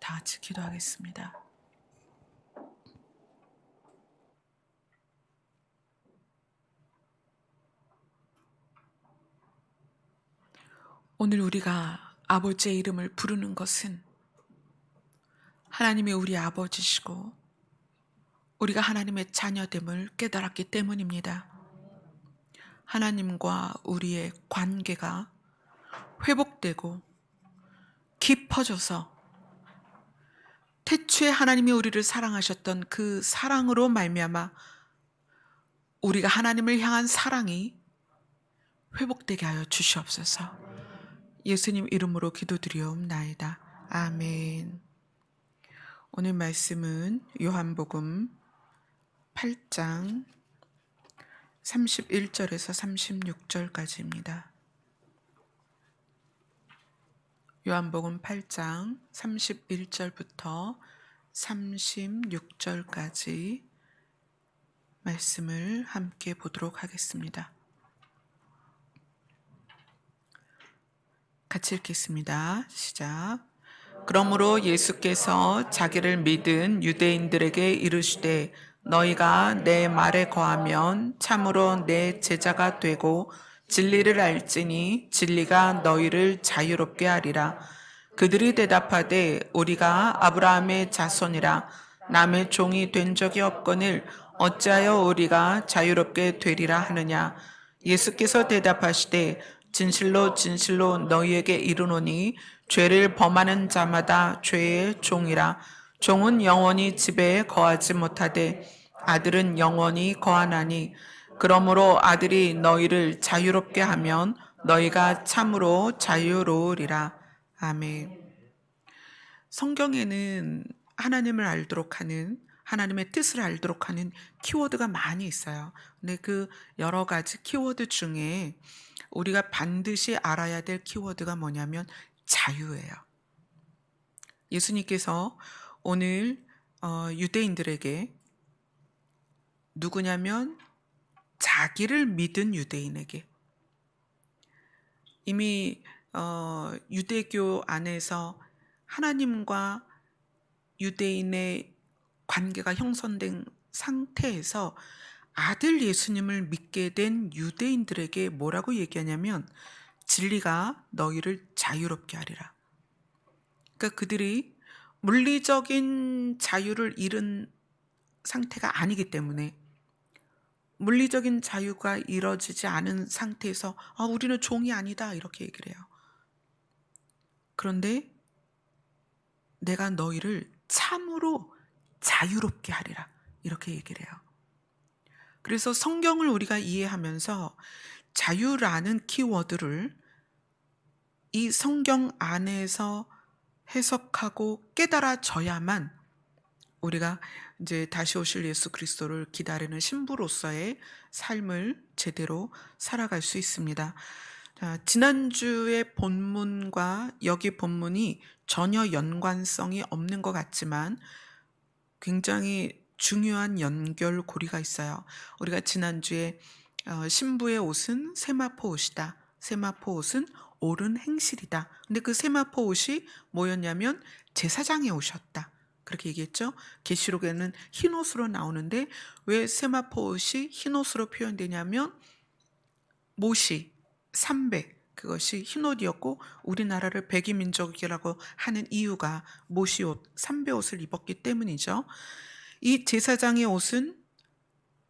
다 같이 기도하겠습니다. 오늘 우리가 아버지의 이름을 부르는 것은 하나님이 우리 아버지시고 우리가 하나님의 자녀됨을 깨달았기 때문입니다. 하나님과 우리의 관계가 회복되고 깊어져서 태초에 하나님이 우리를 사랑하셨던 그 사랑으로 말미암아 우리가 하나님을 향한 사랑이 회복되게 하여 주시옵소서. 예수님 이름으로 기도드리옵나이다. 아멘. 오늘 말씀은 요한복음 8장 31절에서 36절까지입니다. 요한복음 8장 31절부터 36절까지 말씀을 함께 보도록 하겠습니다. 같이 읽겠습니다. 시작. 그러므로 예수께서 자기를 믿은 유대인들에게 이르시되 너희가 내 말에 거하면 참으로 내 제자가 되고 진리를 알지니 진리가 너희를 자유롭게 하리라. 그들이 대답하되 우리가 아브라함의 자손이라 남의 종이 된 적이 없거늘 어찌하여 우리가 자유롭게 되리라 하느냐. 예수께서 대답하시되 진실로 진실로 너희에게 이르노니 죄를 범하는 자마다 죄의 종이라. 종은 영원히 집에 거하지 못하되 아들은 영원히 거하나니 그러므로 아들이 너희를 자유롭게 하면 너희가 참으로 자유로우리라. 아멘. 성경에는 하나님을 알도록 하는 하나님의 뜻을 알도록 하는 키워드가 많이 있어요. 근데 그 여러 가지 키워드 중에 우리가 반드시 알아야 될 키워드가 뭐냐면 자유예요. 예수님께서 오늘 유대인들에게 누구냐면 자기를 믿은 유대인에게 이미 유대교 안에서 하나님과 유대인의 관계가 형성된 상태에서 아들 예수님을 믿게 된 유대인들에게 뭐라고 얘기하냐면 진리가 너희를 자유롭게 하리라. 그러니까 그들이 물리적인 자유를 잃은 상태가 아니기 때문에 물리적인 자유가 이뤄지지 않은 상태에서 우리는 종이 아니다 이렇게 얘기를 해요. 그런데 내가 너희를 참으로 자유롭게 하리라 이렇게 얘기를 해요. 그래서 성경을 우리가 이해하면서 자유라는 키워드를 이 성경 안에서 해석하고 깨달아져야만 우리가 이제 다시 오실 예수 그리스도를 기다리는 신부로서의 삶을 제대로 살아갈 수 있습니다. 자, 지난주의 본문과 여기 본문이 전혀 연관성이 없는 것 같지만 굉장히 중요한 연결고리가 있어요. 우리가 지난주에 신부의 옷은 세마포 옷이다. 세마포 옷은 옳은 행실이다. 근데 그 세마포 옷이 뭐였냐면 제사장의 옷이었다. 그렇게 얘기했죠. 계시록에는 흰 옷으로 나오는데 왜 세마포 옷이 흰 옷으로 표현되냐면 모시, 삼백 그것이 흰 옷이었고 우리나라를 백이민족이라고 하는 이유가 모시 옷, 삼배 옷을 입었기 때문이죠. 이 제사장의 옷은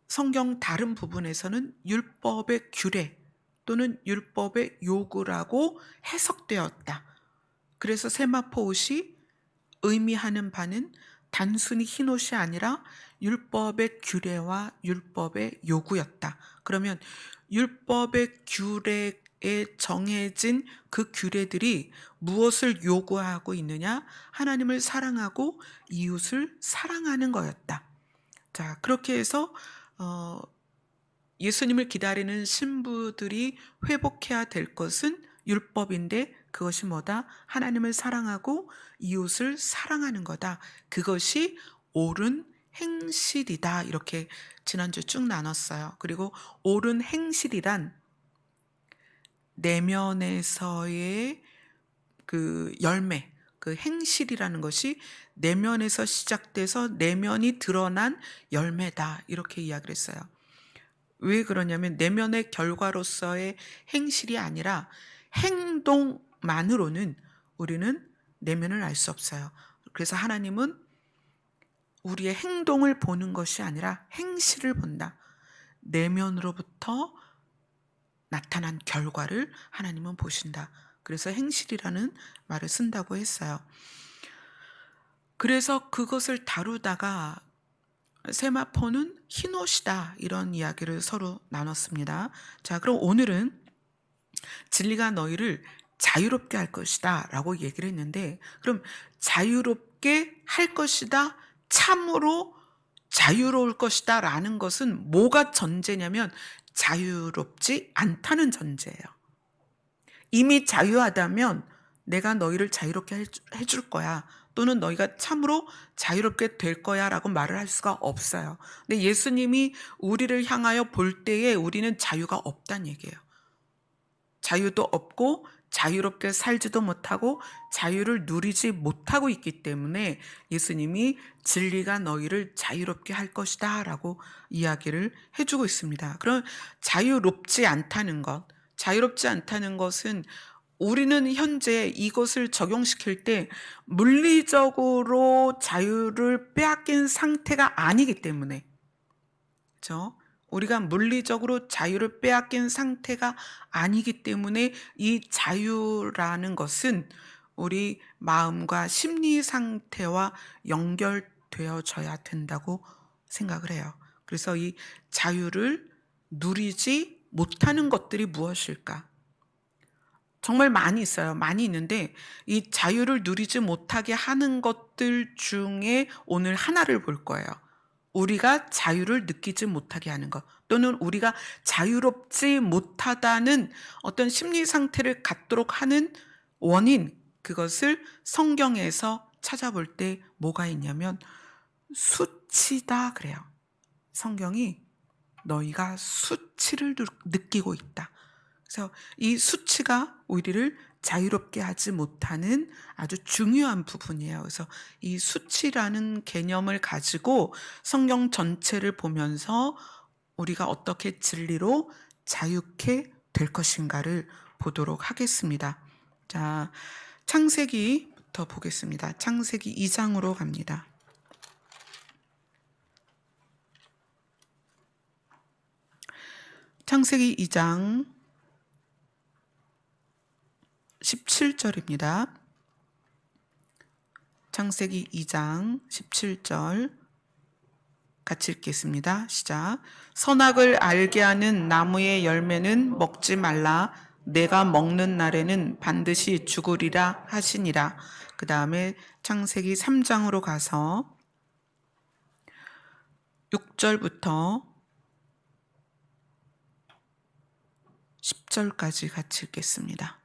성경 다른 부분에서는 율법의 규례 또는 율법의 요구라고 해석되었다. 그래서 세마포 옷이 의미하는 바는 단순히 흰 옷이 아니라 율법의 규례와 율법의 요구였다. 그러면 율법의 규례에 정해진 그 규례들이 무엇을 요구하고 있느냐? 하나님을 사랑하고 이웃을 사랑하는 거였다. 자, 그렇게 해서 예수님을 기다리는 신부들이 회복해야 될 것은 율법인데 그것이 뭐다? 하나님을 사랑하고 이웃을 사랑하는 거다. 그것이 옳은 행실이다. 이렇게 지난주 쭉 나눴어요. 그리고 옳은 행실이란 내면에서의 그 열매, 그 행실이라는 것이 내면에서 시작돼서 내면이 드러난 열매다. 이렇게 이야기를 했어요. 왜 그러냐면 내면의 결과로서의 행실이 아니라 행동만으로는 우리는 내면을 알 수 없어요. 그래서 하나님은 우리의 행동을 보는 것이 아니라 행실을 본다. 내면으로부터 나타난 결과를 하나님은 보신다. 그래서 행실이라는 말을 쓴다고 했어요. 그래서 그것을 다루다가 세마포는 흰옷이다, 이런 이야기를 서로 나눴습니다. 자, 그럼 오늘은 진리가 너희를 자유롭게 할 것이다 라고 얘기를 했는데, 그럼 자유롭게 할 것이다, 참으로 자유로울 것이다 라는 것은 뭐가 전제냐면 자유롭지 않다는 전제예요. 이미 자유하다면 내가 너희를 자유롭게 해줄 거야, 또는 너희가 참으로 자유롭게 될 거야 라고 말을 할 수가 없어요. 근데 예수님이 우리를 향하여 볼 때에 우리는 자유가 없다는 얘기예요. 자유도 없고 자유롭게 살지도 못하고 자유를 누리지 못하고 있기 때문에 예수님이 진리가 너희를 자유롭게 할 것이다 라고 이야기를 해주고 있습니다. 그럼 자유롭지 않다는 것, 자유롭지 않다는 것은 우리는 현재 이것을 적용시킬 때 물리적으로 자유를 빼앗긴 상태가 아니기 때문에, 그렇죠? 우리가 물리적으로 자유를 빼앗긴 상태가 아니기 때문에 이 자유라는 것은 우리 마음과 심리 상태와 연결되어져야 된다고 생각을 해요. 그래서 이 자유를 누리지 못하는 것들이 무엇일까? 정말 많이 있어요. 많이 있는데 이 자유를 누리지 못하게 하는 것들 중에 오늘 하나를 볼 거예요. 우리가 자유를 느끼지 못하게 하는 것, 또는 우리가 자유롭지 못하다는 어떤 심리 상태를 갖도록 하는 원인, 그것을 성경에서 찾아볼 때 뭐가 있냐면 수치다 그래요. 성경이 너희가 수치를 느끼고 있다. 그래서 이 수치가 우리를 자유롭게 하지 못하는 아주 중요한 부분이에요. 그래서 이 수치라는 개념을 가지고 성경 전체를 보면서 우리가 어떻게 진리로 자유케 될 것인가를 보도록 하겠습니다. 자, 창세기부터 보겠습니다. 창세기 2장으로 갑니다. 창세기 2장 17절입니다. 창세기 2장 17절 같이 읽겠습니다. 시작. 선악을 알게 하는 나무의 열매는 먹지 말라. 내가 먹는 날에는 반드시 죽으리라 하시니라. 그 다음에 창세기 3장으로 가서 6절부터 10절까지 같이 읽겠습니다.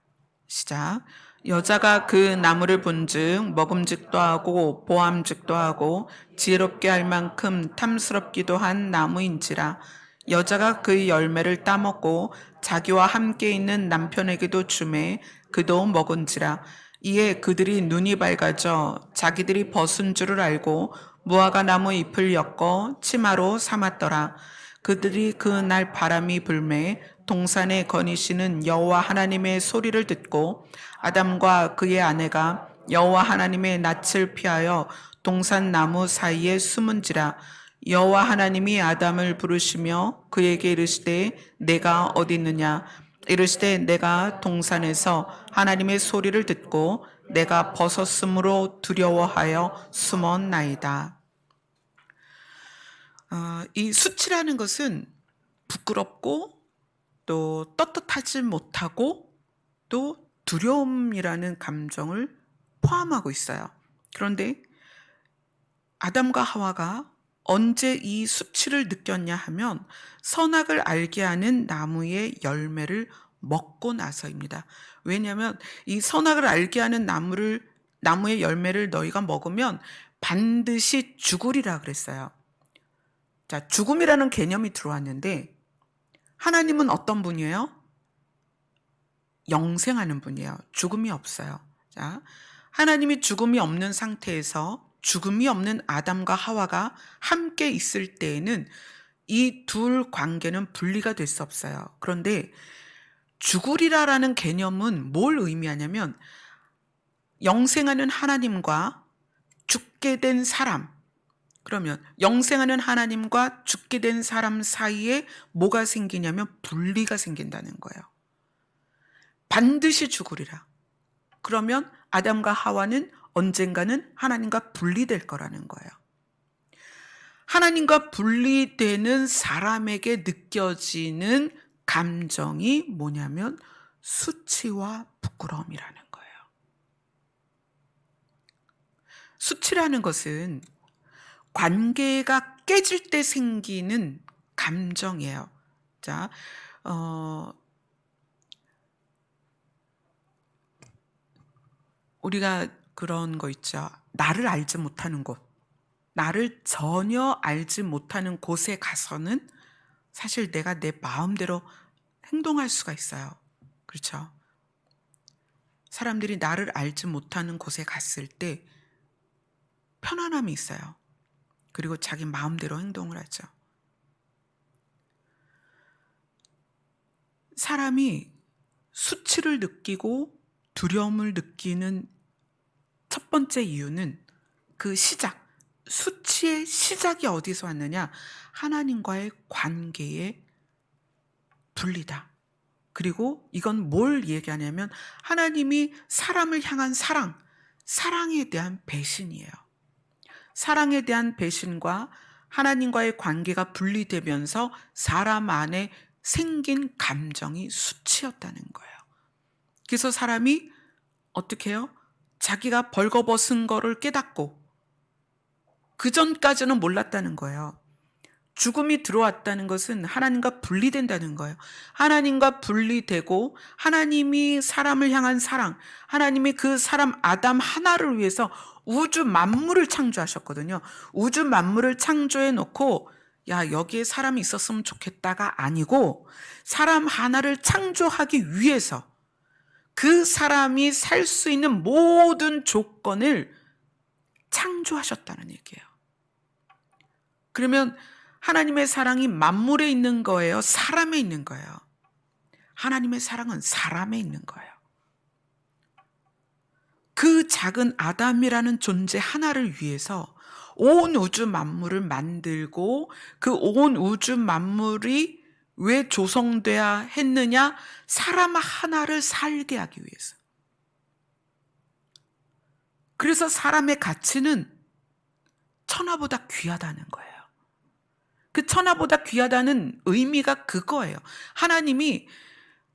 시작. 여자가 그 나무를 본즉 먹음직도 하고 보암직도 하고 지혜롭게 할 만큼 탐스럽기도 한 나무인지라. 여자가 그 열매를 따먹고 자기와 함께 있는 남편에게도 주매 그도 먹은지라. 이에 그들이 눈이 밝아져 자기들이 벗은 줄을 알고 무화과 나무 잎을 엮어 치마로 삼았더라. 그들이 그 날 바람이 불매 동산에 거니시는 여호와 하나님의 소리를 듣고 아담과 그의 아내가 여호와 하나님의 낯을 피하여 동산 나무 사이에 숨은지라. 여호와 하나님이 아담을 부르시며 그에게 이르시되 내가 어디 있느냐. 이르시되 내가 동산에서 하나님의 소리를 듣고 내가 벗었으므로 두려워하여 숨었나이다. 이 수치라는 것은 부끄럽고 또 떳떳하지 못하고 또 두려움이라는 감정을 포함하고 있어요. 그런데 아담과 하와가 언제 이 수치를 느꼈냐 하면 선악을 알게 하는 나무의 열매를 먹고 나서입니다. 왜냐하면 이 선악을 알게 하는 나무의 열매를 너희가 먹으면 반드시 죽으리라 그랬어요. 자, 죽음이라는 개념이 들어왔는데 하나님은 어떤 분이에요? 영생하는 분이에요. 죽음이 없어요. 자, 하나님이 죽음이 없는 상태에서 죽음이 없는 아담과 하와가 함께 있을 때에는 이 둘 관계는 분리가 될 수 없어요. 그런데 죽으리라라는 개념은 뭘 의미하냐면 영생하는 하나님과 죽게 된 사람, 그러면 영생하는 하나님과 죽게 된 사람 사이에 뭐가 생기냐면 분리가 생긴다는 거예요. 반드시 죽으리라. 그러면 아담과 하와는 언젠가는 하나님과 분리될 거라는 거예요. 하나님과 분리되는 사람에게 느껴지는 감정이 뭐냐면 수치와 부끄러움이라는 거예요. 수치라는 것은 관계가 깨질 때 생기는 감정이에요. 자, 우리가 그런 거 있죠. 나를 알지 못하는 곳, 나를 전혀 알지 못하는 곳에 가서는 사실 내가 내 마음대로 행동할 수가 있어요. 그렇죠? 사람들이 나를 알지 못하는 곳에 갔을 때 편안함이 있어요. 그리고 자기 마음대로 행동을 하죠. 사람이 수치를 느끼고 두려움을 느끼는 첫 번째 이유는 그 시작, 수치의 시작이 어디서 왔느냐? 하나님과의 관계의 분리다. 그리고 이건 뭘 얘기하냐면 하나님이 사람을 향한 사랑에 대한 배신이에요. 사랑에 대한 배신과 하나님과의 관계가 분리되면서 사람 안에 생긴 감정이 수치였다는 거예요. 그래서 사람이 어떻게 해요? 자기가 벌거벗은 거를 깨닫고 그 전까지는 몰랐다는 거예요. 죽음이 들어왔다는 것은 하나님과 분리된다는 거예요. 하나님과 분리되고 하나님이 사람을 향한 사랑, 하나님이 그 사람 아담 하나를 위해서 우주 만물을 창조하셨거든요. 우주 만물을 창조해 놓고 야, 여기에 사람이 있었으면 좋겠다가 아니고 사람 하나를 창조하기 위해서 그 사람이 살 수 있는 모든 조건을 창조하셨다는 얘기예요. 그러면 하나님의 사랑이 만물에 있는 거예요? 사람에 있는 거예요? 하나님의 사랑은 사람에 있는 거예요. 그 작은 아담이라는 존재 하나를 위해서 온 우주 만물을 만들고 그 온 우주 만물이 왜 조성돼야 했느냐? 사람 하나를 살게 하기 위해서. 그래서 사람의 가치는 천하보다 귀하다는 거예요. 그 천하보다 귀하다는 의미가 그거예요. 하나님이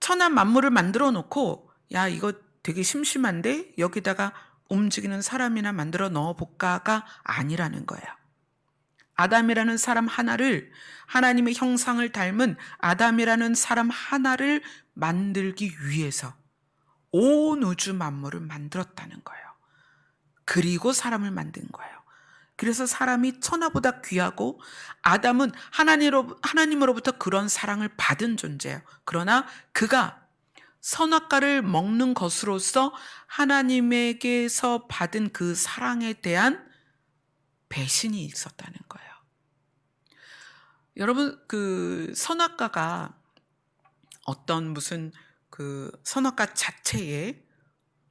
천하 만물을 만들어 놓고 야, 이거 되게 심심한데 여기다가 움직이는 사람이나 만들어 넣어볼까가 아니라는 거예요. 아담이라는 사람 하나를, 하나님의 형상을 닮은 아담이라는 사람 하나를 만들기 위해서 온 우주 만물을 만들었다는 거예요. 그리고 사람을 만든 거예요. 그래서 사람이 천하보다 귀하고 아담은 하나님으로부터 그런 사랑을 받은 존재예요. 그러나 그가 선악과를 먹는 것으로서 하나님에게서 받은 그 사랑에 대한 배신이 있었다는 거예요. 여러분, 그 선악과가 어떤 무슨 그 선악과 자체에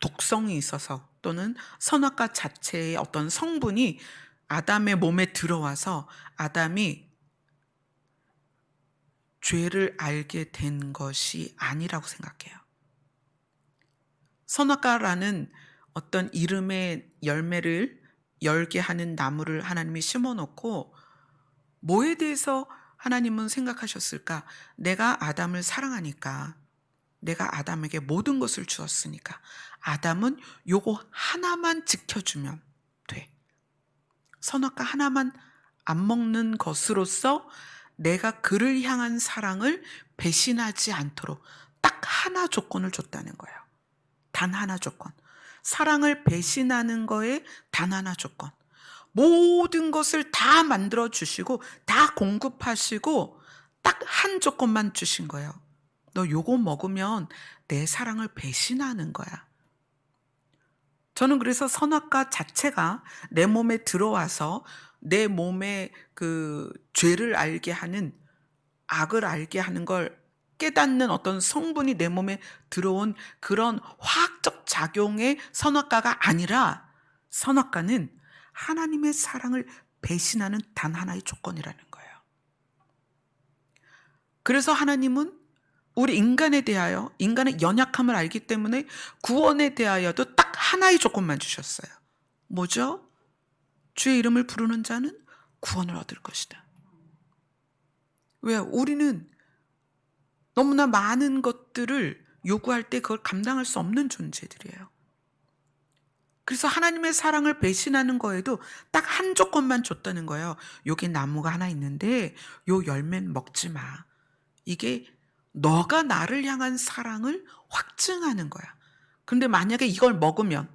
독성이 있어서 또는 선악과 자체의 어떤 성분이 아담의 몸에 들어와서 아담이 죄를 알게 된 것이 아니라고 생각해요. 선악과라는 어떤 이름의 열매를 열게 하는 나무를 하나님이 심어놓고 뭐에 대해서 하나님은 생각하셨을까? 내가 아담을 사랑하니까, 내가 아담에게 모든 것을 주었으니까 아담은 요거 하나만 지켜주면 돼. 선악과 하나만 안 먹는 것으로서 내가 그를 향한 사랑을 배신하지 않도록 딱 하나 조건을 줬다는 거예요. 단 하나 조건. 사랑을 배신하는 거에 단 하나 조건. 모든 것을 다 만들어 주시고 다 공급하시고 딱 한 조건만 주신 거예요. 너 요거 먹으면 내 사랑을 배신하는 거야. 저는 그래서 선악과 자체가 내 몸에 들어와서 내 몸의 그 죄를 알게 하는, 악을 알게 하는 걸 깨닫는 어떤 성분이 내 몸에 들어온 그런 화학적 작용의 선악과가 아니라, 선악과는 하나님의 사랑을 배신하는 단 하나의 조건이라는 거예요. 그래서 하나님은 우리 인간에 대하여, 인간의 연약함을 알기 때문에 구원에 대하여도 딱 하나의 조건만 주셨어요. 뭐죠? 주의 이름을 부르는 자는 구원을 얻을 것이다. 왜? 우리는 너무나 많은 것들을 요구할 때 그걸 감당할 수 없는 존재들이에요. 그래서 하나님의 사랑을 배신하는 거에도 딱 한 조건만 줬다는 거예요. 여기 나무가 하나 있는데 요 열매는 먹지 마. 이게 너가 나를 향한 사랑을 확증하는 거야. 근데 만약에 이걸 먹으면,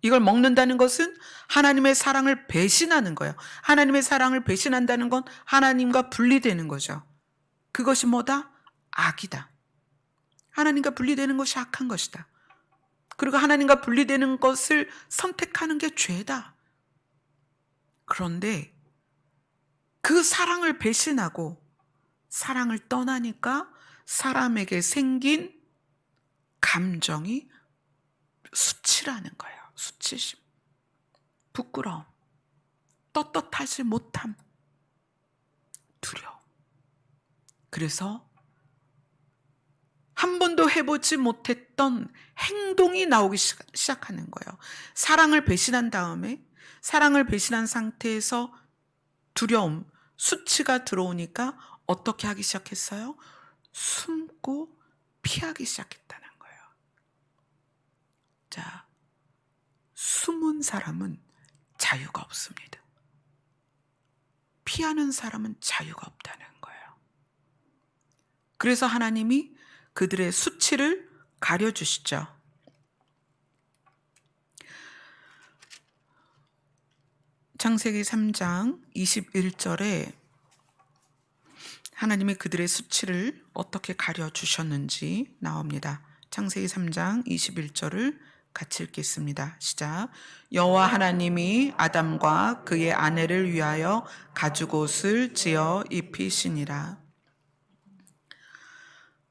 이걸 먹는다는 것은 하나님의 사랑을 배신하는 거예요. 하나님의 사랑을 배신한다는 건 하나님과 분리되는 거죠. 그것이 뭐다? 악이다. 하나님과 분리되는 것이 악한 것이다. 그리고 하나님과 분리되는 것을 선택하는 게 죄다. 그런데 그 사랑을 배신하고 사랑을 떠나니까 사람에게 생긴 감정이 수치라는 거예요. 수치심, 부끄러움, 떳떳하지 못함, 두려움. 그래서 한 번도 해보지 못했던 행동이 나오기 시작하는 거예요. 사랑을 배신한 다음에, 사랑을 배신한 상태에서 두려움, 수치가 들어오니까 어떻게 하기 시작했어요? 숨고 피하기 시작했다는 거예요. 자, 숨은 사람은 자유가 없습니다. 피하는 사람은 자유가 없다는 거예요. 그래서 하나님이 그들의 수치를 가려주시죠. 창세기 3장 21절에 하나님이 그들의 수치를 어떻게 가려주셨는지 나옵니다. 창세기 3장 21절을 같이 읽겠습니다. 시작. 여호와 하나님이 아담과 그의 아내를 위하여 가죽옷을 지어 입히시니라.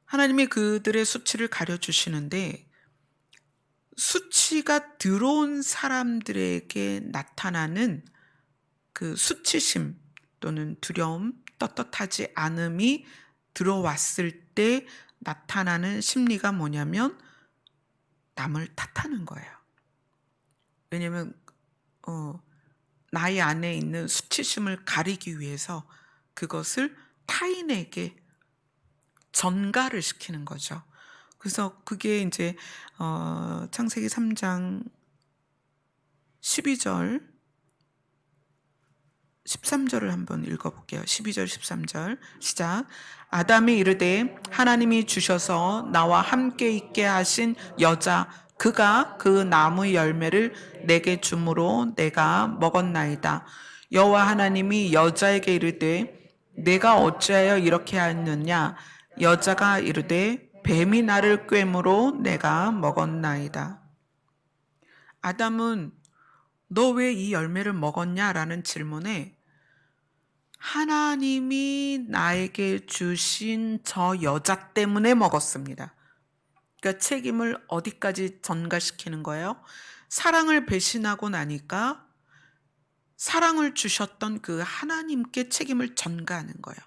하나님이 그들의 수치를 가려주시는데, 수치가 들어온 사람들에게 나타나는 그 수치심 또는 두려움, 떳떳하지 않음이 들어왔을 때 나타나는 심리가 뭐냐면 남을 탓하는 거예요. 왜냐하면 나의 안에 있는 수치심을 가리기 위해서 그것을 타인에게 전가를 시키는 거죠. 그래서 그게 이제 창세기 3장 12절 13절을 한번 읽어볼게요. 12절 13절 시작. 아담이 이르되 하나님이 주셔서 나와 함께 있게 하신 여자 그가 그 나무 열매를 내게 주므로 내가 먹었나이다. 여호와 하나님이 여자에게 이르되 내가 어찌하여 이렇게 하였느냐. 여자가 이르되 뱀이 나를 꿰므로 내가 먹었나이다. 아담은 너 왜 이 열매를 먹었냐라는 질문에 하나님이 나에게 주신 저 여자 때문에 먹었습니다. 그러니까 책임을 어디까지 전가시키는 거예요? 사랑을 배신하고 나니까 사랑을 주셨던 그 하나님께 책임을 전가하는 거예요.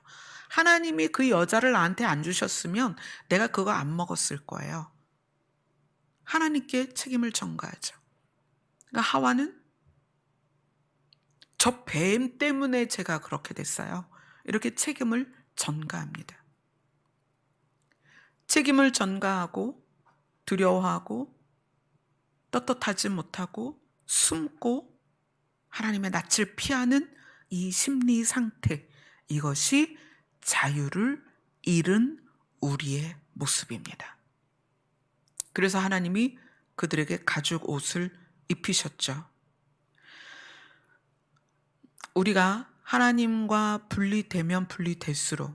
하나님이 그 여자를 나한테 안 주셨으면 내가 그거 안 먹었을 거예요. 하나님께 책임을 전가하죠. 그러니까 하와는 저 뱀 때문에 제가 그렇게 됐어요. 이렇게 책임을 전가합니다. 책임을 전가하고 두려워하고 떳떳하지 못하고 숨고 하나님의 낯을 피하는 이 심리 상태, 이것이 자유를 잃은 우리의 모습입니다. 그래서 하나님이 그들에게 가죽 옷을 입히셨죠. 우리가 하나님과 분리되면 분리될수록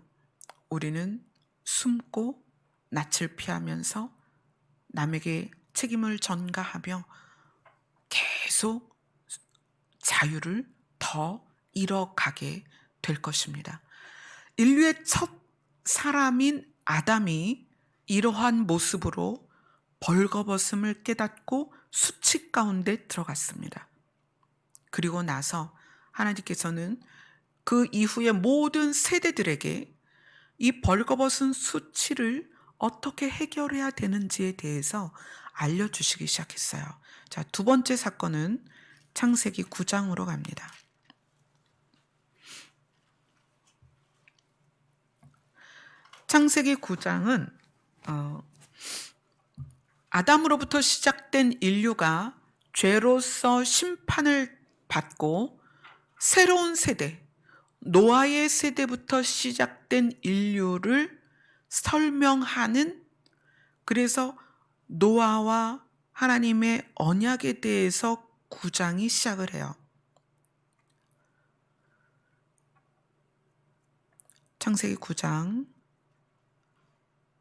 우리는 숨고 낯을 피하면서 남에게 책임을 전가하며 계속 자유를 더 잃어가게 될 것입니다. 인류의 첫 사람인 아담이 이러한 모습으로 벌거벗음을 깨닫고 수치 가운데 들어갔습니다. 그리고 나서 하나님께서는 그 이후의 모든 세대들에게 이 벌거벗은 수치를 어떻게 해결해야 되는지에 대해서 알려주시기 시작했어요. 자, 두 번째 사건은 창세기 9장으로 갑니다. 창세기 9장은 아담으로부터 시작된 인류가 죄로서 심판을 받고 새로운 세대, 노아의 세대부터 시작된 인류를 설명하는, 그래서 노아와 하나님의 언약에 대해서 9장이 시작을 해요. 창세기 9장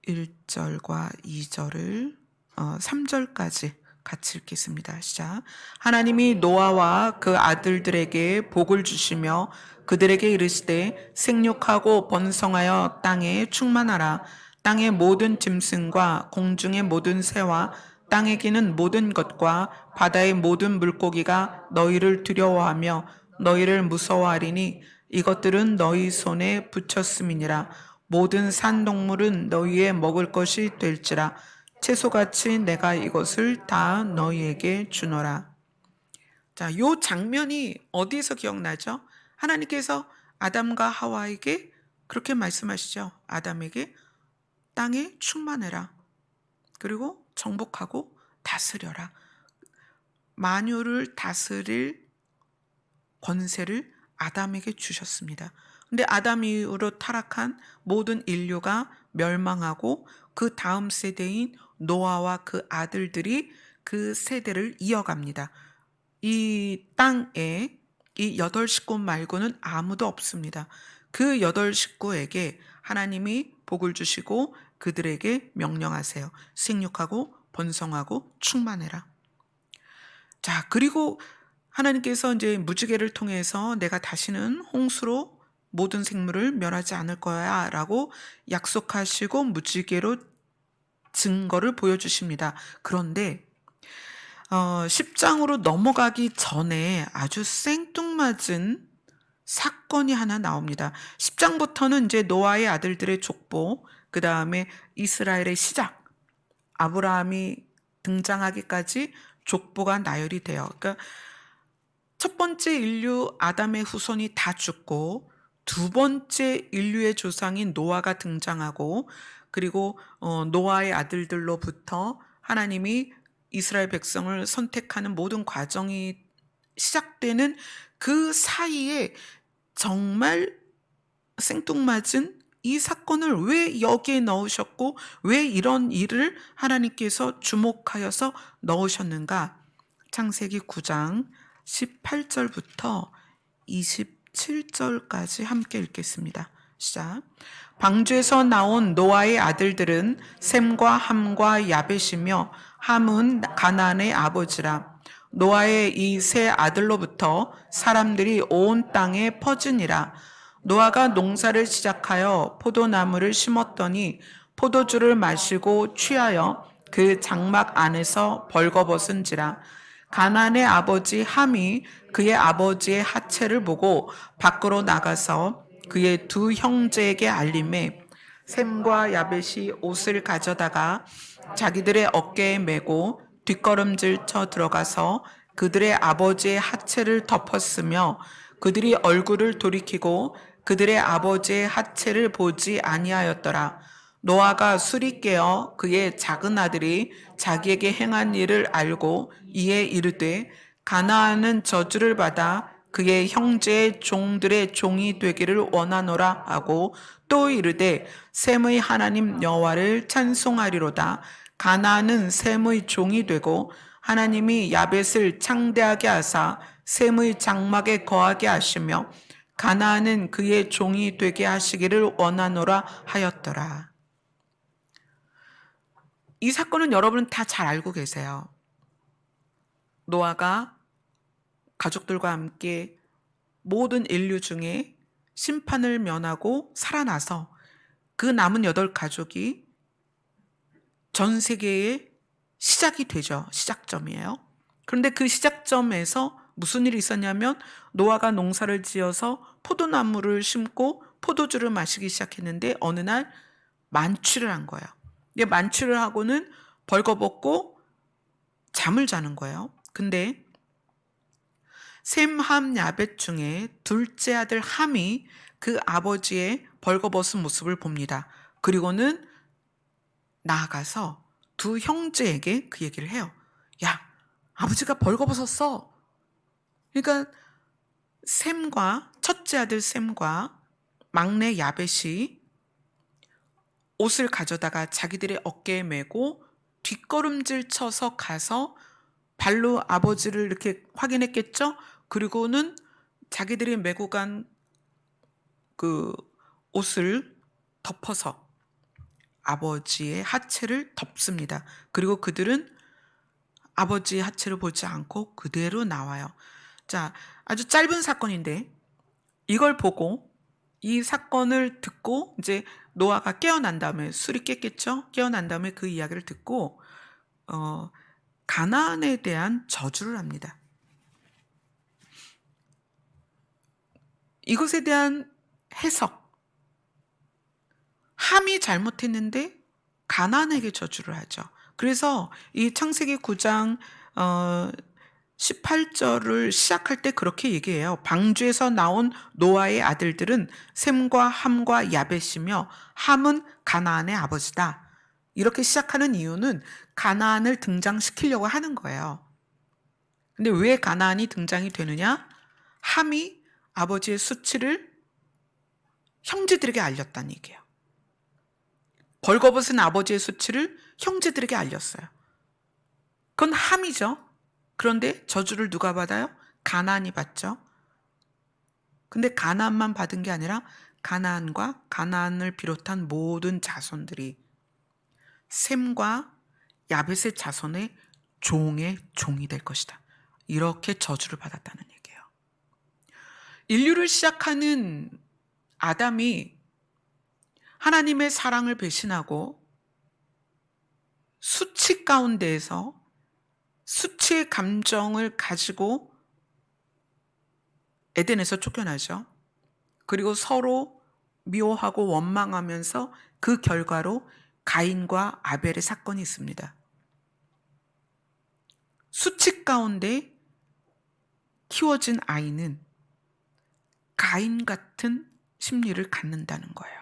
1절과 2절을 3절까지 같이 읽겠습니다. 시작. 하나님이 노아와 그 아들들에게 복을 주시며 그들에게 이르시되 생육하고 번성하여 땅에 충만하라. 땅의 모든 짐승과 공중의 모든 새와 땅에 기는 모든 것과 바다의 모든 물고기가 너희를 두려워하며 너희를 무서워하리니 이것들은 너희 손에 붙였음이니라. 모든 산동물은 너희의 먹을 것이 될지라. 채소같이 내가 이것을 다 너희에게 주노라. 자, 요 장면이 어디에서 기억나죠? 하나님께서 아담과 하와에게 그렇게 말씀하시죠. 아담에게 땅에 충만해라. 그리고 정복하고 다스려라. 만유를 다스릴 권세를 아담에게 주셨습니다. 근데 아담 이후로 타락한 모든 인류가 멸망하고 그 다음 세대인 노아와 그 아들들이 그 세대를 이어갑니다. 이 땅에 이 8식구 말고는 아무도 없습니다. 그 8식구에게 하나님이 복을 주시고 그들에게 명령하세요. 생육하고 번성하고 충만해라. 자, 그리고 하나님께서 이제 무지개를 통해서 내가 다시는 홍수로 모든 생물을 멸하지 않을 거야 라고 약속하시고 무지개로 증거를 보여주십니다. 그런데 10장으로 넘어가기 전에 아주 생뚱맞은 사건이 하나 나옵니다. 10장부터는 이제 노아의 아들들의 족보, 그 다음에 이스라엘의 시작, 아브라함이 등장하기까지 족보가 나열이 돼요. 그러니까 첫 번째 인류 아담의 후손이 다 죽고 두 번째 인류의 조상인 노아가 등장하고, 그리고 노아의 아들들로부터 하나님이 이스라엘 백성을 선택하는 모든 과정이 시작되는 그 사이에 정말 생뚱맞은 이 사건을 왜 여기에 넣으셨고 왜 이런 일을 하나님께서 주목하여서 넣으셨는가? 창세기 9장 18절부터 27절까지 함께 읽겠습니다. 시작. 방주에서 나온 노아의 아들들은 셈과 함과 야벳이며 함은 가나안의 아버지라. 노아의 이 세 아들로부터 사람들이 온 땅에 퍼지니라. 노아가 농사를 시작하여 포도나무를 심었더니 포도주를 마시고 취하여 그 장막 안에서 벌거벗은지라. 가나안의 아버지 함이 그의 아버지의 하체를 보고 밖으로 나가서 그의 두 형제에게 알림해 셈과 야벳이 옷을 가져다가 자기들의 어깨에 메고 뒷걸음질 쳐 들어가서 그들의 아버지의 하체를 덮었으며 그들이 얼굴을 돌이키고 그들의 아버지의 하체를 보지 아니하였더라. 노아가 술이 깨어 그의 작은 아들이 자기에게 행한 일을 알고 이에 이르되 가나안은 저주를 받아 그의 형제의 종들의 종이 되기를 원하노라 하고 또 이르되 셈의 하나님 여호와를 찬송하리로다. 가나안은 셈의 종이 되고 하나님이 야벳을 창대하게 하사 셈의 장막에 거하게 하시며 가나안은 그의 종이 되게 하시기를 원하노라 하였더라. 이 사건은 여러분은 다 잘 알고 계세요. 노아가 가족들과 함께 모든 인류 중에 심판을 면하고 살아나서 그 남은 8가족이 전 세계의 시작이 되죠. 시작점이에요. 그런데 그 시작점에서 무슨 일이 있었냐면 노아가 농사를 지어서 포도나무를 심고 포도주를 마시기 시작했는데 어느 날 만취를 한 거예요. 근데 만취를 하고는 벌거벗고 잠을 자는 거예요. 근데 셈, 함, 야벳 중에 둘째 아들 함이 그 아버지의 벌거벗은 모습을 봅니다. 그리고는 나아가서 두 형제에게 그 얘기를 해요. 야, 아버지가 벌거벗었어. 그러니까 셈과 첫째 아들 셈과 막내 야벳이 옷을 가져다가 자기들의 어깨에 메고 뒷걸음질 쳐서 가서 발로 아버지를 이렇게 확인했겠죠? 그리고는 자기들이 메고 간 그 옷을 덮어서 아버지의 하체를 덮습니다. 그리고 그들은 아버지의 하체를 보지 않고 그대로 나와요. 자, 아주 짧은 사건인데 이걸 보고 이 사건을 듣고 이제 노아가 깨어난 다음에 술이 깼겠죠? 깨어난 다음에 그 이야기를 듣고 가나안에 대한 저주를 합니다. 이것에 대한 해석. 함이 잘못했는데 가나안에게 저주를 하죠. 그래서 이 창세기 9장 18절을 시작할 때 그렇게 얘기해요. 방주에서 나온 노아의 아들들은 셈과 함과 야벳이며 함은 가나안의 아버지다. 이렇게 시작하는 이유는 가나안을 등장시키려고 하는 거예요. 근데 왜 가나안이 등장이 되느냐? 함이 아버지의 수치를 형제들에게 알렸다는 얘기예요. 벌거벗은 아버지의 수치를 형제들에게 알렸어요. 그건 함이죠. 그런데 저주를 누가 받아요? 가나안이 받죠. 근데 가나안만 받은 게 아니라 가나안과 가나안을 비롯한 모든 자손들이 셈과 야벳의 자손의 종의 종이 될 것이다. 이렇게 저주를 받았다는 얘기예요. 인류를 시작하는 아담이 하나님의 사랑을 배신하고 수치 가운데에서 수치의 감정을 가지고 에덴에서 쫓겨나죠. 그리고 서로 미워하고 원망하면서 그 결과로 가인과 아벨의 사건이 있습니다. 수치 가운데 키워진 아이는 가인 같은 심리를 갖는다는 거예요.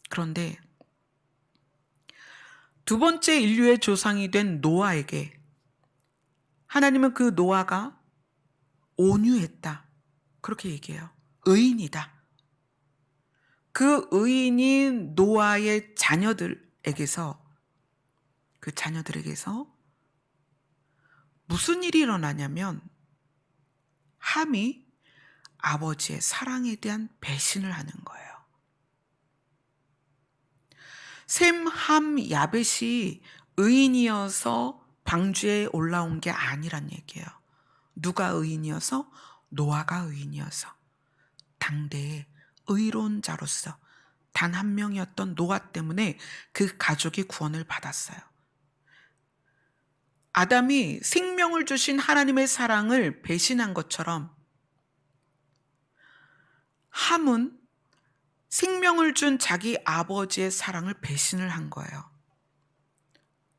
그런데 두 번째 인류의 조상이 된 노아에게 하나님은 그 노아가 온유했다. 그렇게 얘기해요. 의인이다. 그 의인인 노아의 자녀들에게서 그 자녀들에게서 무슨 일이 일어나냐면 함이 아버지의 사랑에 대한 배신을 하는 거예요. 셈, 함, 야벳이 의인이어서 방주에 올라온 게 아니란 얘기예요. 누가 의인이어서? 노아가 의인이어서 당대의 의로운 자로서 단 한 명이었던 노아 때문에 그 가족이 구원을 받았어요. 아담이 생명을 주신 하나님의 사랑을 배신한 것처럼 함은 생명을 준 자기 아버지의 사랑을 배신을 한 거예요.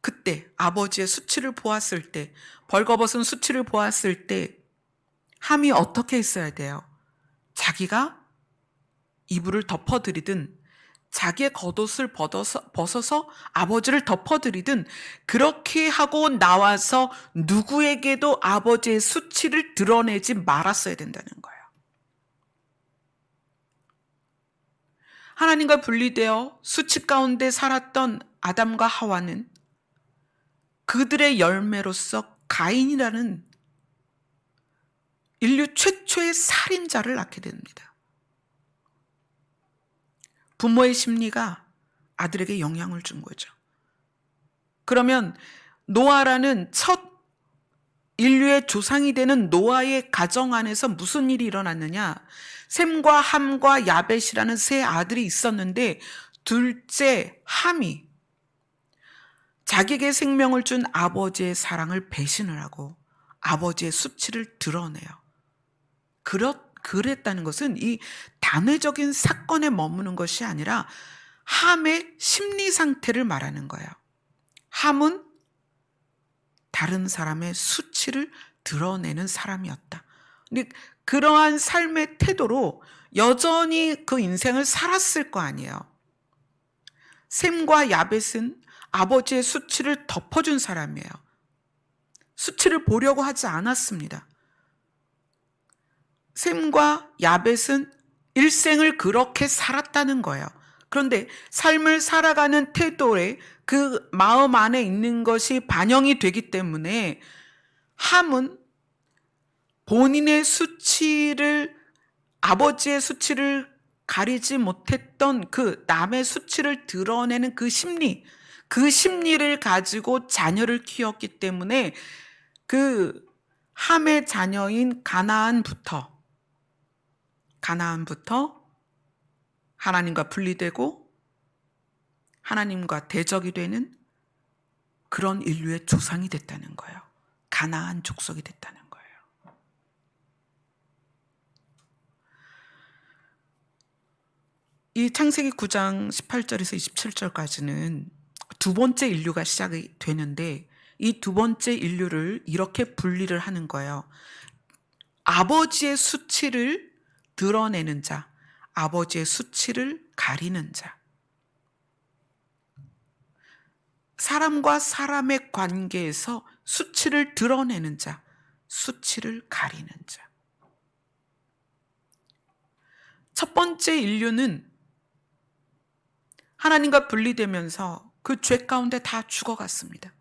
그때 아버지의 수치를 보았을 때, 벌거벗은 수치를 보았을 때 함이 어떻게 했어야 돼요? 자기가 이불을 덮어드리든 자기의 겉옷을 벗어서 아버지를 덮어드리든 그렇게 하고 나와서 누구에게도 아버지의 수치를 드러내지 말았어야 된다는 거예요. 하나님과 분리되어 수치 가운데 살았던 아담과 하와는 그들의 열매로서 가인이라는 인류 최초의 살인자를 낳게 됩니다. 부모의 심리가 아들에게 영향을 준 거죠. 그러면 노아라는 첫 인류의 조상이 되는 노아의 가정 안에서 무슨 일이 일어났느냐? 셈과 함과 야벳이라는 세 아들이 있었는데 둘째 함이 자기에게 생명을 준 아버지의 사랑을 배신을 하고 아버지의 수치를 드러내요. 그랬다는 것은 이 단회적인 사건에 머무는 것이 아니라 함의 심리 상태를 말하는 거예요. 함은 다른 사람의 수치를 드러내는 사람이었다. 근데 그러한 삶의 태도로 여전히 그 인생을 살았을 거 아니에요. 셈과 야벳은 아버지의 수치를 덮어준 사람이에요. 수치를 보려고 하지 않았습니다. 셈과 야벳은 일생을 그렇게 살았다는 거예요. 그런데 삶을 살아가는 태도에 그 마음 안에 있는 것이 반영이 되기 때문에 함은 본인의 수치를, 아버지의 수치를 가리지 못했던 그 남의 수치를 드러내는 그 심리를 가지고 자녀를 키웠기 때문에 그 함의 자녀인 가나안부터 하나님과 분리되고 하나님과 대적이 되는 그런 인류의 조상이 됐다는 거예요. 가나안 족속이 됐다는 거예요. 이 창세기 9장 18절에서 27절까지는 두 번째 인류가 시작이 되는데 이 두 번째 인류를 이렇게 분리를 하는 거예요. 아버지의 수치를 드러내는 자, 아버지의 수치를 가리는 자. 사람과 사람의 관계에서 수치를 드러내는 자, 수치를 가리는 자. 첫 번째 인류는 하나님과 분리되면서 그 죄 가운데 다 죽어갔습니다.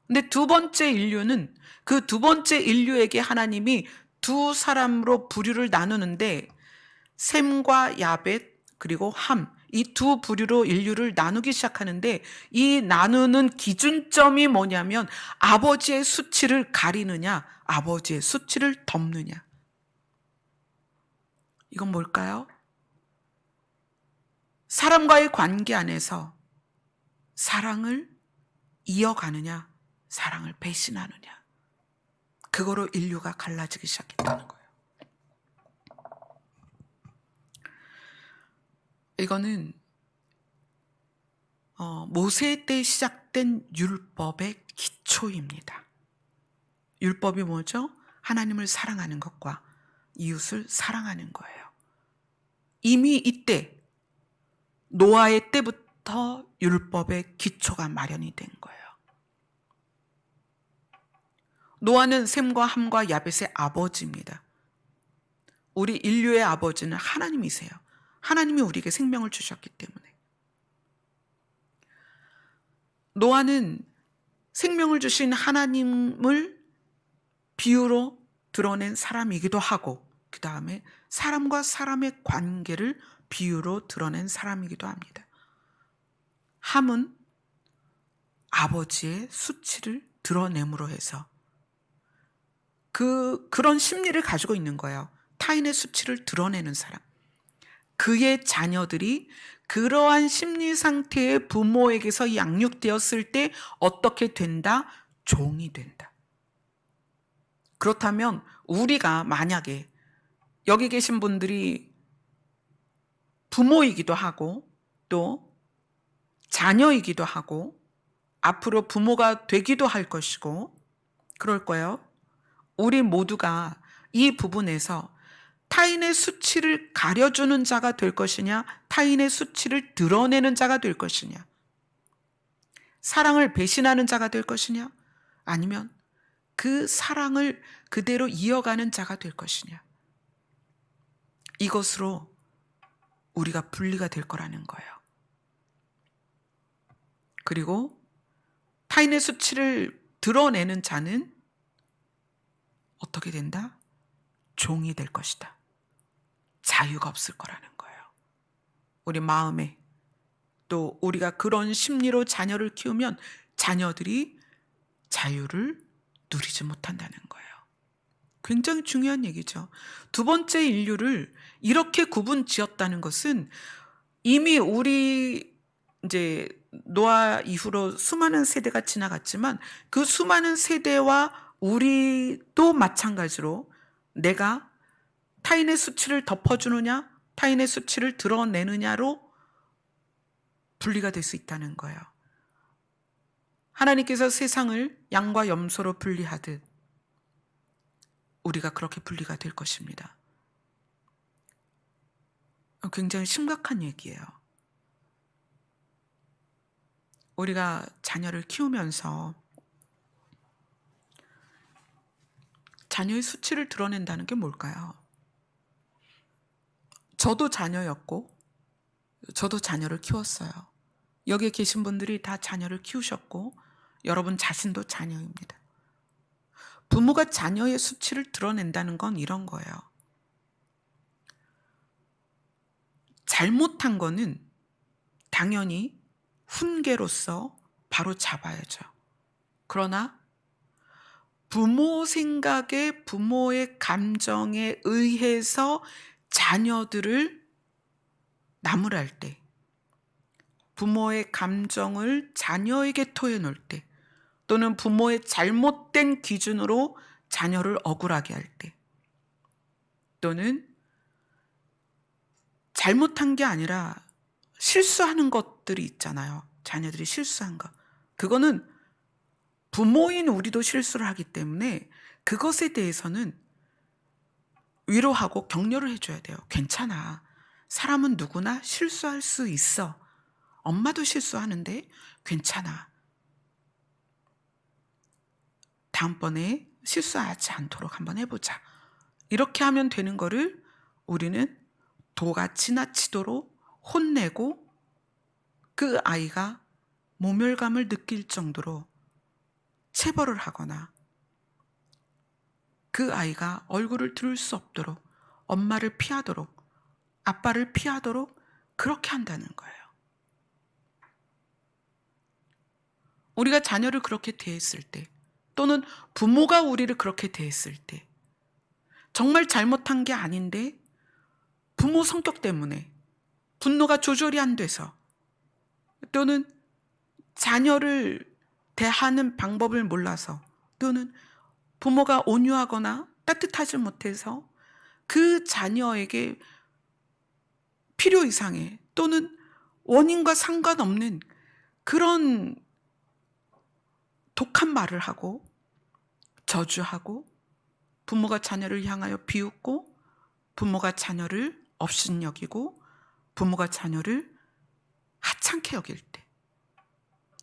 근데 두 번째 인류는 그 두 번째 인류에게 하나님이 두 사람으로 부류를 나누는데 셈과 야벳 그리고 함, 이 두 부류로 인류를 나누기 시작하는데 이 나누는 기준점이 뭐냐면 아버지의 수치를 가리느냐, 아버지의 수치를 덮느냐. 이건 뭘까요? 사람과의 관계 안에서 사랑을 이어가느냐, 사랑을 배신하느냐. 그거로 인류가 갈라지기 시작했다는 거예요. 이거는 모세 때 시작된 율법의 기초입니다. 율법이 뭐죠? 하나님을 사랑하는 것과 이웃을 사랑하는 거예요. 이미 이때 노아의 때부터 율법의 기초가 마련이 된 거예요. 노아는 셈과 함과 야벳의 아버지입니다. 우리 인류의 아버지는 하나님이세요. 하나님이 우리에게 생명을 주셨기 때문에. 노아는 생명을 주신 하나님을 비유로 드러낸 사람이기도 하고 그 다음에 사람과 사람의 관계를 비유로 드러낸 사람이기도 합니다. 함은 아버지의 수치를 드러냄으로 해서 그런 심리를 가지고 있는 거예요. 타인의 수치를 드러내는 사람. 그의 자녀들이 그러한 심리 상태의 부모에게서 양육되었을 때 어떻게 된다? 종이 된다. 그렇다면 우리가 만약에 여기 계신 분들이 부모이기도 하고 또 자녀이기도 하고 앞으로 부모가 되기도 할 것이고 그럴 거예요. 우리 모두가 이 부분에서 타인의 수치를 가려주는 자가 될 것이냐, 타인의 수치를 드러내는 자가 될 것이냐, 사랑을 배신하는 자가 될 것이냐, 아니면 그 사랑을 그대로 이어가는 자가 될 것이냐. 이것으로 우리가 분리가 될 거라는 거예요. 그리고 타인의 수치를 드러내는 자는 어떻게 된다? 종이 될 것이다. 자유가 없을 거라는 거예요. 우리 마음에 또 우리가 그런 심리로 자녀를 키우면 자녀들이 자유를 누리지 못한다는 거예요. 굉장히 중요한 얘기죠. 두 번째 인류를 이렇게 구분 지었다는 것은 이미 우리 이제 노아 이후로 수많은 세대가 지나갔지만 그 수많은 세대와 우리도 마찬가지로 내가 타인의 수치를 덮어주느냐, 타인의 수치를 드러내느냐로 분리가 될 수 있다는 거예요. 하나님께서 세상을 양과 염소로 분리하듯 우리가 그렇게 분리가 될 것입니다. 굉장히 심각한 얘기예요. 우리가 자녀를 키우면서 자녀의 수치를 드러낸다는 게 뭘까요? 저도 자녀였고 저도 자녀를 키웠어요. 여기에 계신 분들이 다 자녀를 키우셨고 여러분 자신도 자녀입니다. 부모가 자녀의 수치를 드러낸다는 건 이런 거예요. 잘못한 거는 당연히 훈계로서 바로 잡아야죠. 그러나 부모 생각에 부모의 감정에 의해서 자녀들을 나무랄 때, 부모의 감정을 자녀에게 토해놓을 때, 또는 부모의 잘못된 기준으로 자녀를 억울하게 할 때, 또는 잘못한 게 아니라 실수하는 것들이 있잖아요. 자녀들이 실수한 거. 그거는 부모인 우리도 실수를 하기 때문에 그것에 대해서는 위로하고 격려를 해줘야 돼요. 괜찮아. 사람은 누구나 실수할 수 있어. 엄마도 실수하는데 괜찮아. 다음번에 실수하지 않도록 한번 해보자. 이렇게 하면 되는 거를 우리는 도가 지나치도록 혼내고 그 아이가 모멸감을 느낄 정도로 체벌을 하거나 그 아이가 얼굴을 들을 수 없도록 엄마를 피하도록 아빠를 피하도록 그렇게 한다는 거예요. 우리가 자녀를 그렇게 대했을 때 또는 부모가 우리를 그렇게 대했을 때 정말 잘못한 게 아닌데 부모 성격 때문에 분노가 조절이 안 돼서 또는 자녀를 대하는 방법을 몰라서 또는 부모가 온유하거나 따뜻하지 못해서 그 자녀에게 필요 이상의 또는 원인과 상관없는 그런 독한 말을 하고 저주하고 부모가 자녀를 향하여 비웃고 부모가 자녀를 업신여기고 부모가 자녀를 하찮게 여길 때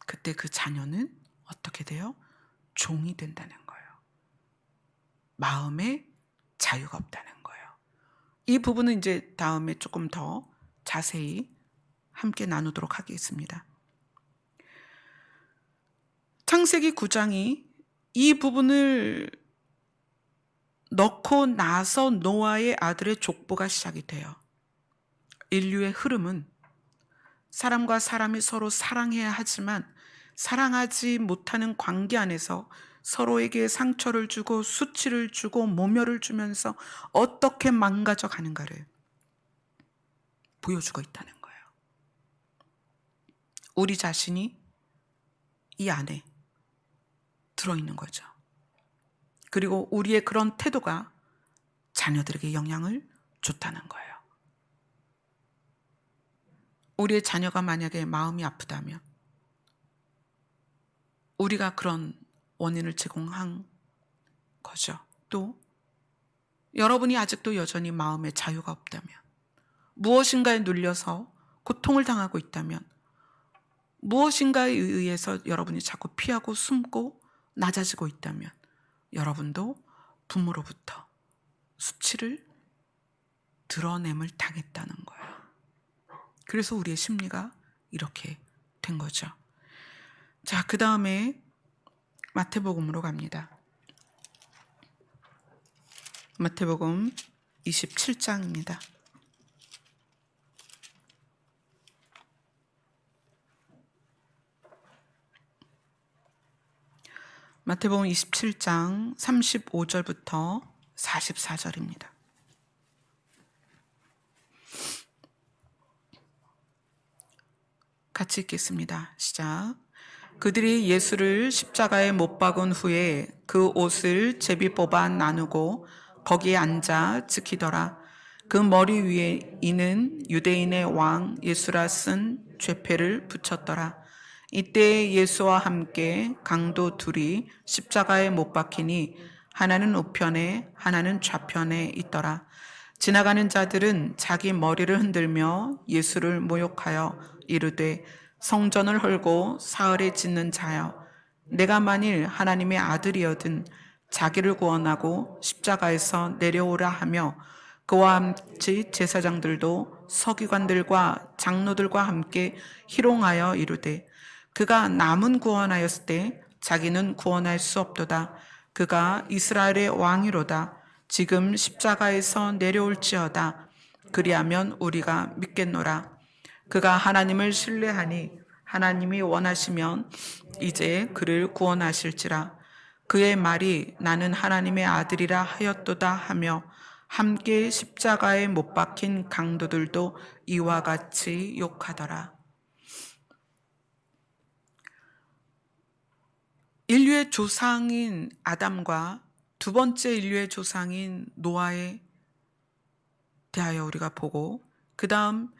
그때 그 자녀는 어떻게 돼요? 종이 된다는 거예요. 마음에 자유가 없다는 거예요. 이 부분은 이제 다음에 조금 더 자세히 함께 나누도록 하겠습니다. 창세기 9장이 이 부분을 넣고 나서 노아의 아들의 족보가 시작이 돼요. 인류의 흐름은 사람과 사람이 서로 사랑해야 하지만 사랑하지 못하는 관계 안에서 서로에게 상처를 주고 수치를 주고 모멸을 주면서 어떻게 망가져 가는가를 보여주고 있다는 거예요. 우리 자신이 이 안에 들어있는 거죠. 그리고 우리의 그런 태도가 자녀들에게 영향을 줬다는 거예요. 우리의 자녀가 만약에 마음이 아프다면 우리가 그런 원인을 제공한 거죠. 또 여러분이 아직도 여전히 마음에 자유가 없다면 무엇인가에 눌려서 고통을 당하고 있다면 무엇인가에 의해서 여러분이 자꾸 피하고 숨고 낮아지고 있다면 여러분도 부모로부터 수치를 드러냄을 당했다는 거예요. 그래서 우리의 심리가 이렇게 된 거죠. 자, 그 다음에 마태복음으로 갑니다. 마태복음 27장입니다. 마태복음 27장 35절부터 44절입니다. 같이 읽겠습니다. 시작. 그들이 예수를 십자가에 못 박은 후에 그 옷을 제비 뽑아 나누고 거기에 앉아 지키더라. 그 머리 위에 이는 유대인의 왕 예수라 쓴 죄패를 붙였더라. 이때 예수와 함께 강도 둘이 십자가에 못 박히니 하나는 우편에 하나는 좌편에 있더라. 지나가는 자들은 자기 머리를 흔들며 예수를 모욕하여 이르되 성전을 헐고 사흘에 짓는 자여, 내가 만일 하나님의 아들이어든 자기를 구원하고 십자가에서 내려오라 하며 그와 함께 제사장들도 서기관들과 장로들과 함께 희롱하여 이르되 그가 남은 구원하였을 때 자기는 구원할 수 없도다. 그가 이스라엘의 왕이로다. 지금 십자가에서 내려올지어다. 그리하면 우리가 믿겠노라. 그가 하나님을 신뢰하니 하나님이 원하시면 이제 그를 구원하실지라. 그의 말이 나는 하나님의 아들이라 하였도다 하며 함께 십자가에 못 박힌 강도들도 이와 같이 욕하더라. 인류의 조상인 아담과 두 번째 인류의 조상인 노아에 대하여 우리가 보고, 그 다음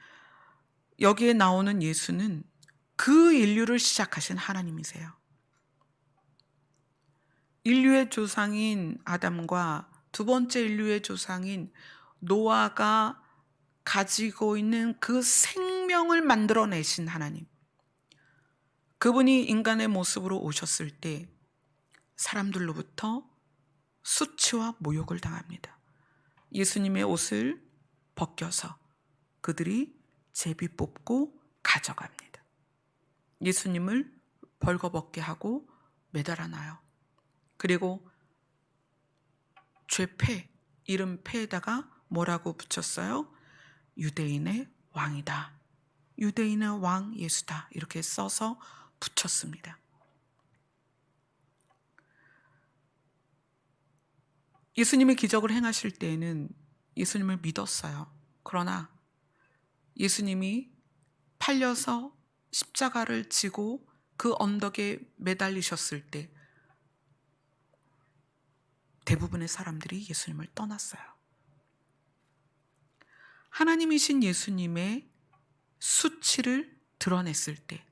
여기에 나오는 예수는 그 인류를 시작하신 하나님이세요. 인류의 조상인 아담과 두 번째 인류의 조상인 노아가 가지고 있는 그 생명을 만들어내신 하나님, 그분이 인간의 모습으로 오셨을 때 사람들로부터 수치와 모욕을 당합니다. 예수님의 옷을 벗겨서 그들이 제비 뽑고 가져갑니다. 예수님을 벌거벗게 하고 매달아 놔요. 그리고 죄패, 이름패에다가 뭐라고 붙였어요? 유대인의 왕이다. 유대인의 왕 예수다. 이렇게 써서 붙였습니다. 예수님이 기적을 행하실 때에는 예수님을 믿었어요. 그러나 예수님이 팔려서 십자가를 지고 그 언덕에 매달리셨을 때 대부분의 사람들이 예수님을 떠났어요. 하나님이신 예수님의 수치를 드러냈을 때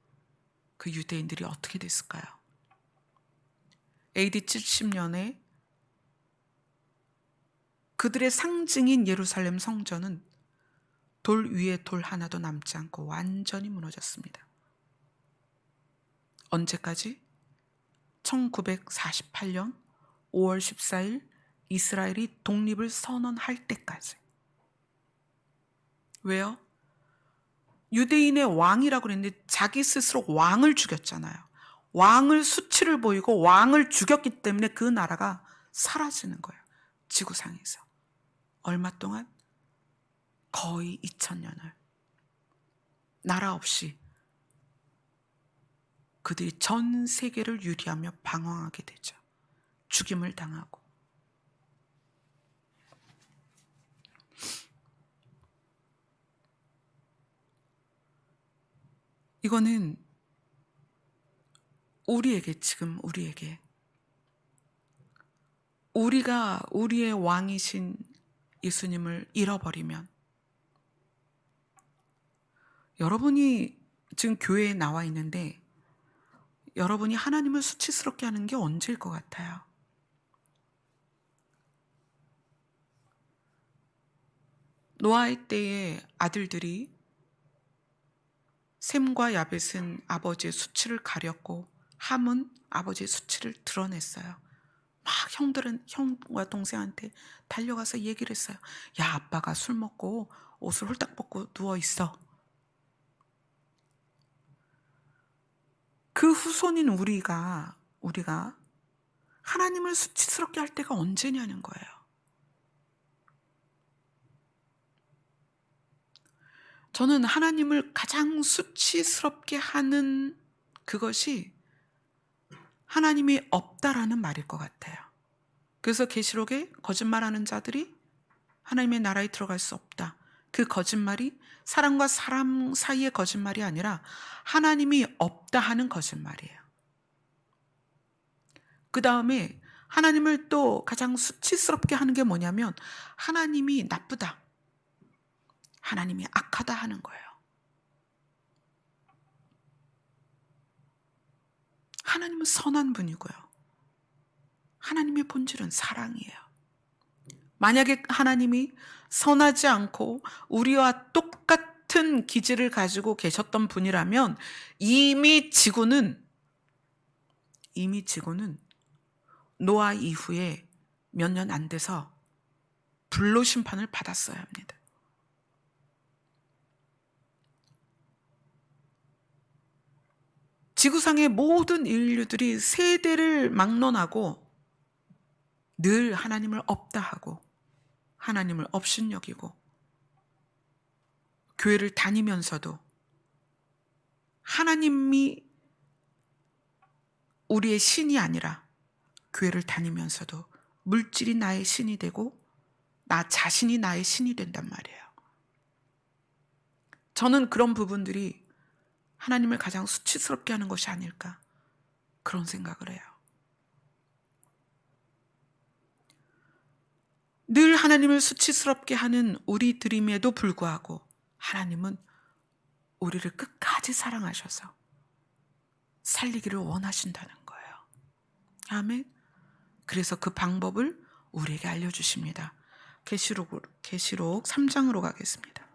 그 유대인들이 어떻게 됐을까요? AD 70년에 그들의 상징인 예루살렘 성전은 돌 위에 돌 하나도 남지 않고 완전히 무너졌습니다. 언제까지? 1948년 5월 14일 이스라엘이 독립을 선언할 때까지. 왜요? 유대인의 왕이라고 그랬는데 자기 스스로 왕을 죽였잖아요. 왕을 수치를 보이고 왕을 죽였기 때문에 그 나라가 사라지는 거예요. 지구상에서. 얼마 동안? 거의 2000년을. 나라 없이 그들이 전 세계를 유리하며 방황하게 되죠. 죽임을 당하고. 이거는 지금 우리에게 우리가 우리의 왕이신 예수님을 잃어버리면, 여러분이 지금 교회에 나와 있는데 여러분이 하나님을 수치스럽게 하는 게 언제일 것 같아요? 노아의 때에 아들들이 셈과 야벳은 아버지의 수치를 가렸고 함은 아버지의 수치를 드러냈어요. 막 형과 동생한테 달려가서 얘기를 했어요. 야, 아빠가 술 먹고 옷을 홀딱 벗고 누워 있어. 그 후손인 우리가 하나님을 수치스럽게 할 때가 언제냐는 거예요. 저는 하나님을 가장 수치스럽게 하는 그것이 하나님이 없다라는 말일 것 같아요. 그래서 계시록에 거짓말하는 자들이 하나님의 나라에 들어갈 수 없다. 그 거짓말이 사람과 사람 사이의 거짓말이 아니라 하나님이 없다 하는 거짓말이에요. 그 다음에 하나님을 또 가장 수치스럽게 하는 게 뭐냐면 하나님이 나쁘다, 하나님이 악하다 하는 거예요. 하나님은 선한 분이고요. 하나님의 본질은 사랑이에요. 만약에 하나님이 선하지 않고 우리와 똑같은 기질을 가지고 계셨던 분이라면 이미 지구는 노아 이후에 몇 년 안 돼서 불로 심판을 받았어야 합니다. 지구상의 모든 인류들이 세대를 막론하고 늘 하나님을 없다 하고 하나님을 업신여기고 교회를 다니면서도 하나님이 우리의 신이 아니라 교회를 다니면서도 물질이 나의 신이 되고 나 자신이 나의 신이 된단 말이에요. 저는 그런 부분들이 하나님을 가장 수치스럽게 하는 것이 아닐까 그런 생각을 해요. 늘 하나님을 수치스럽게 하는 우리들임에도 불구하고 하나님은 우리를 끝까지 사랑하셔서 살리기를 원하신다는 거예요. 아멘. 그래서 그 방법을 우리에게 알려주십니다. 계시록 3장으로 가겠습니다.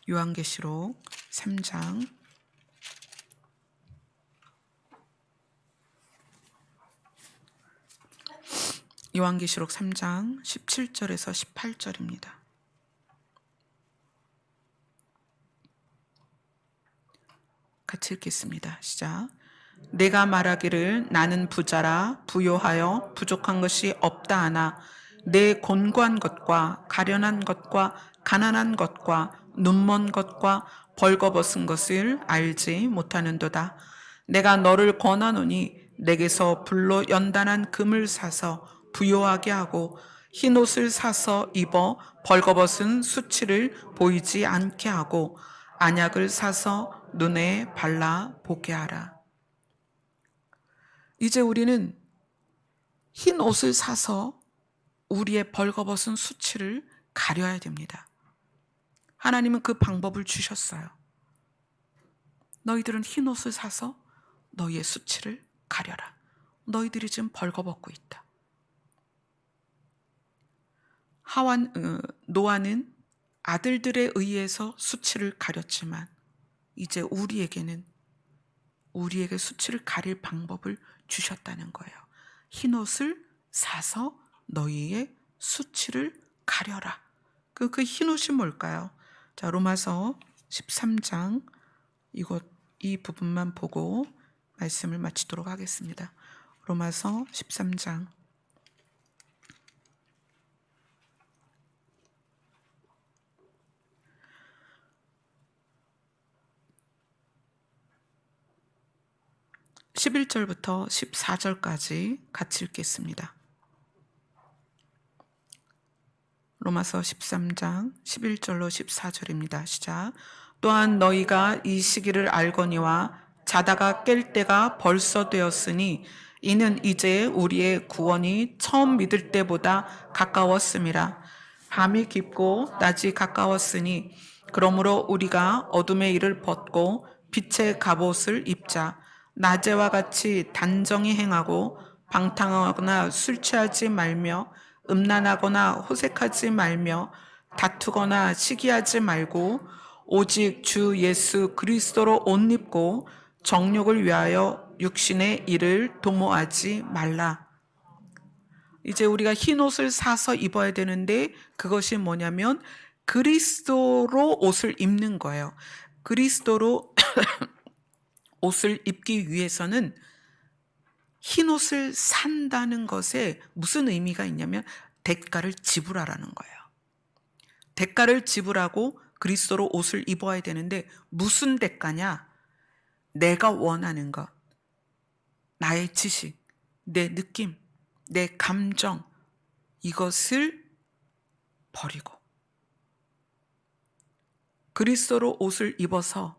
요한계시록 3장 요한계시록 3장 17절에서 18절입니다. 같이 읽겠습니다. 시작. 내가 말하기를 나는 부자라 부요하여 부족한 것이 없다 하나 내 곤고한 것과 가련한 것과 가난한 것과 눈먼 것과 벌거벗은 것을 알지 못하는도다. 내가 너를 권하노니 내게서 불로 연단한 금을 사서 부요하게 하고 흰 옷을 사서 입어 벌거벗은 수치를 보이지 않게 하고 안약을 사서 눈에 발라 보게 하라. 이제 우리는 흰 옷을 사서 우리의 벌거벗은 수치를 가려야 됩니다. 하나님은 그 방법을 주셨어요. 너희들은 흰 옷을 사서 너희의 수치를 가려라. 너희들이 지금 벌거벗고 있다. 노아는 아들들에 의해서 수치를 가렸지만 이제 우리에게 수치를 가릴 방법을 주셨다는 거예요. 흰 옷을 사서 너희의 수치를 가려라. 그 흰 옷이 뭘까요? 자, 로마서 13장 이 부분만 보고 말씀을 마치도록 하겠습니다. 로마서 13장 11절부터 14절까지 같이 읽겠습니다. 로마서 13장 11절로 14절입니다. 시작. 또한 너희가 이 시기를 알거니와 자다가 깰 때가 벌써 되었으니 이는 이제 우리의 구원이 처음 믿을 때보다 가까웠음이라. 밤이 깊고 낮이 가까웠으니 그러므로 우리가 어둠의 일을 벗고 빛의 갑옷을 입자. 낮에와 같이 단정히 행하고 방탕하거나 술 취하지 말며 음란하거나 호색하지 말며 다투거나 시기하지 말고 오직 주 예수 그리스도로 옷 입고 정욕을 위하여 육신의 일을 도모하지 말라. 이제 우리가 흰 옷을 사서 입어야 되는데 그것이 뭐냐면 그리스도로 옷을 입는 거예요. 그리스도로 옷을 입기 위해서는 흰 옷을 산다는 것에 무슨 의미가 있냐면 대가를 지불하라는 거예요. 대가를 지불하고 그리스도로 옷을 입어야 되는데 무슨 대가냐? 내가 원하는 것, 나의 지식, 내 느낌, 내 감정, 이것을 버리고 그리스도로 옷을 입어서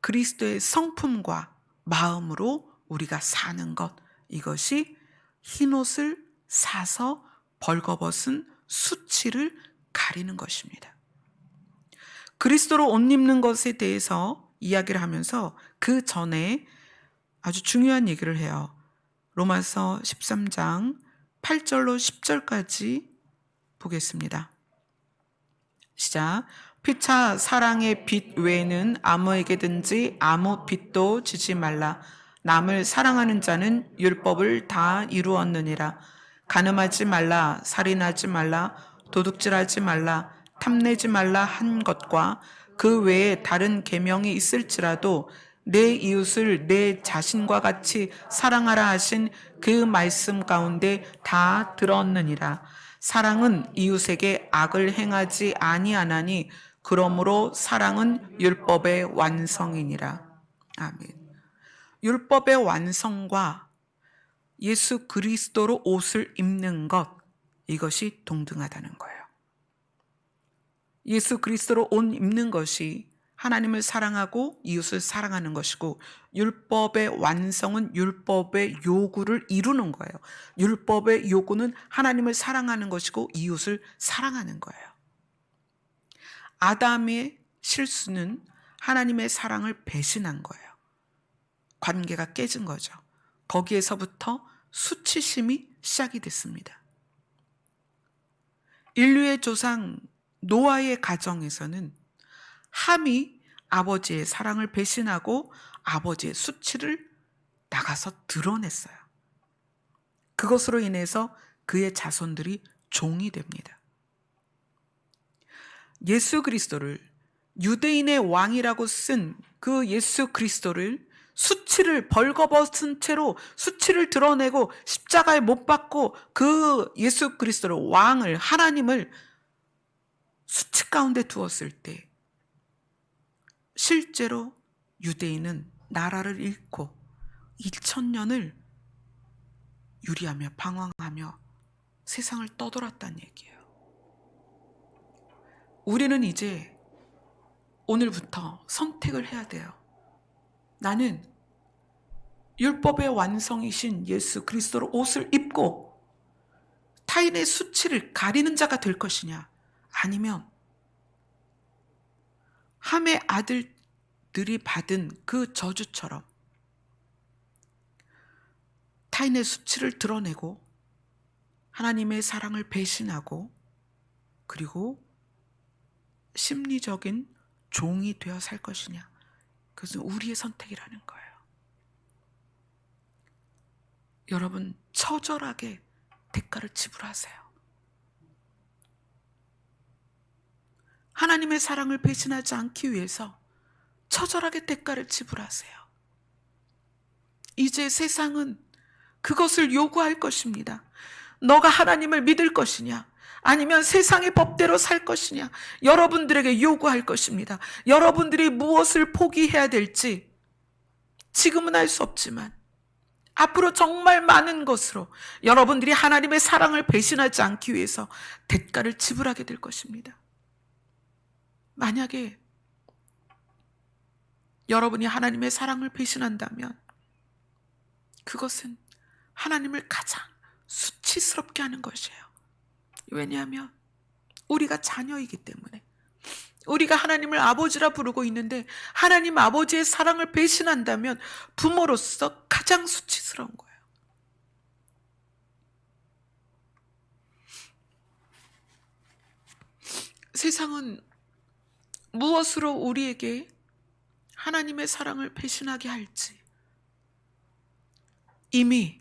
그리스도의 성품과 마음으로 우리가 사는 것, 이것이 흰옷을 사서 벌거벗은 수치를 가리는 것입니다. 그리스도로 옷 입는 것에 대해서 이야기를 하면서 그 전에 아주 중요한 얘기를 해요. 로마서 13장 8절로 10절까지 보겠습니다. 시작. 피차 사랑의 빚 외에는 아무에게든지 아무 빚도 지지 말라. 남을 사랑하는 자는 율법을 다 이루었느니라. 간음하지 말라, 살인하지 말라, 도둑질하지 말라, 탐내지 말라 한 것과 그 외에 다른 계명이 있을지라도 내 이웃을 내 자신과 같이 사랑하라 하신 그 말씀 가운데 다 들었느니라. 사랑은 이웃에게 악을 행하지 아니하나니 그러므로 사랑은 율법의 완성이니라. 아멘. 율법의 완성과 예수 그리스도로 옷을 입는 것, 이것이 동등하다는 거예요. 예수 그리스도로 옷 입는 것이 하나님을 사랑하고 이웃을 사랑하는 것이고, 율법의 완성은 율법의 요구를 이루는 거예요. 율법의 요구는 하나님을 사랑하는 것이고 이웃을 사랑하는 거예요. 아담의 실수는 하나님의 사랑을 배신한 거예요. 관계가 깨진 거죠. 거기에서부터 수치심이 시작이 됐습니다. 인류의 조상 노아의 가정에서는 함이 아버지의 사랑을 배신하고 아버지의 수치를 나가서 드러냈어요. 그것으로 인해서 그의 자손들이 종이 됩니다. 예수 그리스도를, 유대인의 왕이라고 쓴 그 예수 그리스도를 수치를 벌거벗은 채로 수치를 드러내고 십자가에 못 박고 그 예수 그리스도를, 왕을, 하나님을 수치 가운데 두었을 때 실제로 유대인은 나라를 잃고 2000년을 유리하며 방황하며 세상을 떠돌았다는 얘기예요. 우리는 이제 오늘부터 선택을 해야 돼요. 나는 율법의 완성이신 예수 그리스도로 옷을 입고 타인의 수치를 가리는 자가 될 것이냐, 아니면 함의 아들들이 받은 그 저주처럼 타인의 수치를 드러내고 하나님의 사랑을 배신하고 그리고 심리적인 종이 되어 살 것이냐, 그것은 우리의 선택이라는 거예요. 여러분, 처절하게 대가를 지불하세요. 하나님의 사랑을 배신하지 않기 위해서 처절하게 대가를 지불하세요. 이제 세상은 그것을 요구할 것입니다. 너가 하나님을 믿을 것이냐, 아니면 세상의 법대로 살 것이냐, 여러분들에게 요구할 것입니다. 여러분들이 무엇을 포기해야 될지 지금은 알 수 없지만 앞으로 정말 많은 것으로 여러분들이 하나님의 사랑을 배신하지 않기 위해서 대가를 지불하게 될 것입니다. 만약에 여러분이 하나님의 사랑을 배신한다면 그것은 하나님을 가장 수치스럽게 하는 것이에요. 왜냐하면 우리가 자녀이기 때문에, 우리가 하나님을 아버지라 부르고 있는데 하나님 아버지의 사랑을 배신한다면 부모로서 가장 수치스러운 거예요. 세상은 무엇으로 우리에게 하나님의 사랑을 배신하게 할지 이미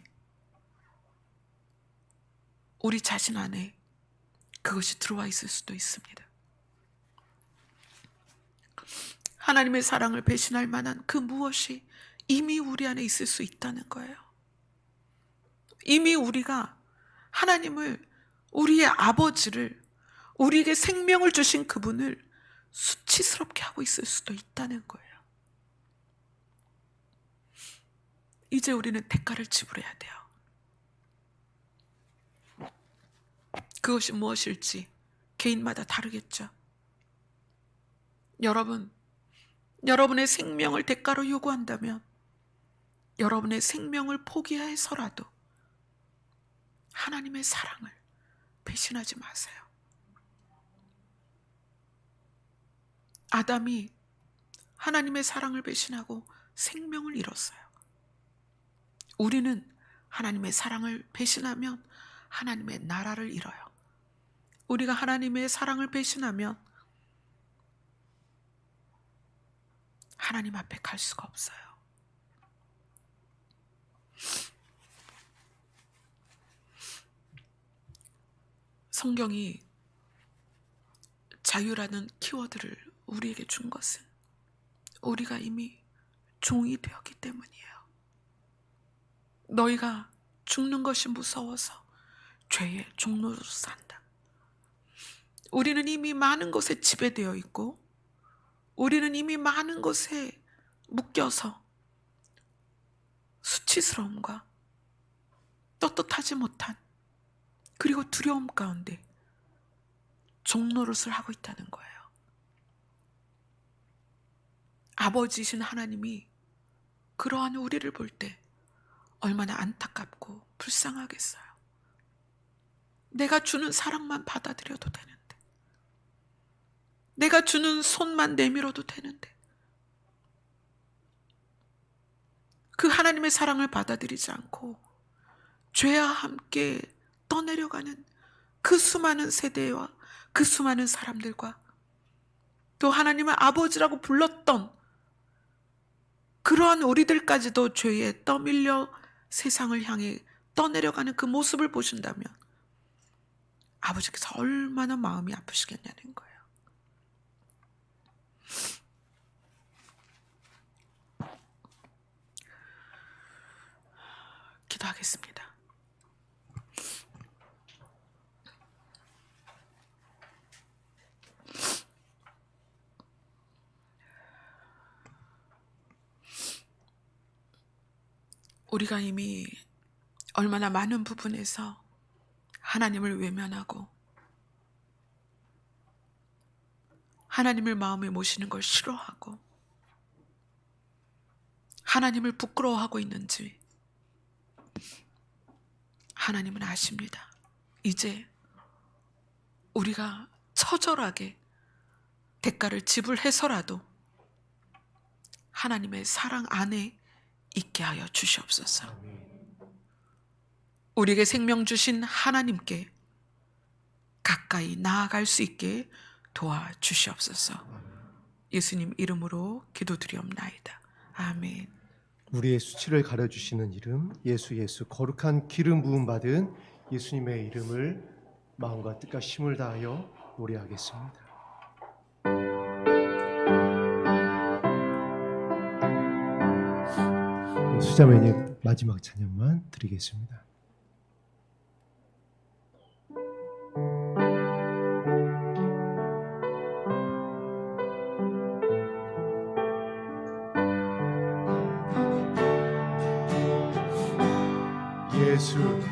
우리 자신 안에 그것이 들어와 있을 수도 있습니다. 하나님의 사랑을 배신할 만한 그 무엇이 이미 우리 안에 있을 수 있다는 거예요. 이미 우리가 하나님을, 우리의 아버지를, 우리에게 생명을 주신 그분을 수치스럽게 하고 있을 수도 있다는 거예요. 이제 우리는 대가를 지불해야 돼요. 그것이 무엇일지 개인마다 다르겠죠. 여러분의 생명을 대가로 요구한다면 여러분의 생명을 포기해서라도 하나님의 사랑을 배신하지 마세요. 아담이 하나님의 사랑을 배신하고 생명을 잃었어요. 우리는 하나님의 사랑을 배신하면 하나님의 나라를 잃어요. 우리가 하나님의 사랑을 배신하면 하나님 앞에 갈 수가 없어요. 성경이 자유라는 키워드를 우리에게 준 것은 우리가 이미 종이 되었기 때문이에요. 너희가 죽는 것이 무서워서 죄의 종로로 산다. 우리는 이미 많은 것에 지배되어 있고 우리는 이미 많은 것에 묶여서 수치스러움과 떳떳하지 못한 그리고 두려움 가운데 종노릇을 하고 있다는 거예요. 아버지이신 하나님이 그러한 우리를 볼 때 얼마나 안타깝고 불쌍하겠어요. 내가 주는 사랑만 받아들여도 되는데, 내가 주는 손만 내밀어도 되는데, 그 하나님의 사랑을 받아들이지 않고 죄와 함께 떠내려가는 그 수많은 세대와 그 수많은 사람들과 또 하나님을 아버지라고 불렀던 그러한 우리들까지도 죄에 떠밀려 세상을 향해 떠내려가는 그 모습을 보신다면 아버지께서 얼마나 마음이 아프시겠냐는 거예요. 기도하겠습니다. 우리가 이미 얼마나 많은 부분에서 하나님을 외면하고 하나님을 마음에 모시는 걸 싫어하고 하나님을 부끄러워하고 있는지 하나님은 아십니다. 이제 우리가 처절하게 대가를 지불해서라도 하나님의 사랑 안에 있게 하여 주시옵소서. 우리에게 생명 주신 하나님께 가까이 나아갈 수 있게 도와주시옵소서. 예수님 이름으로 기도드리옵나이다. 아멘. 우리의 수치를 가려주시는 이름 예수 거룩한 기름 부음 받은 예수님의 이름을 마음과 뜻과 힘을 다하여 노래하겠습니다. 수자매님 마지막 찬양만 드리겠습니다. 예수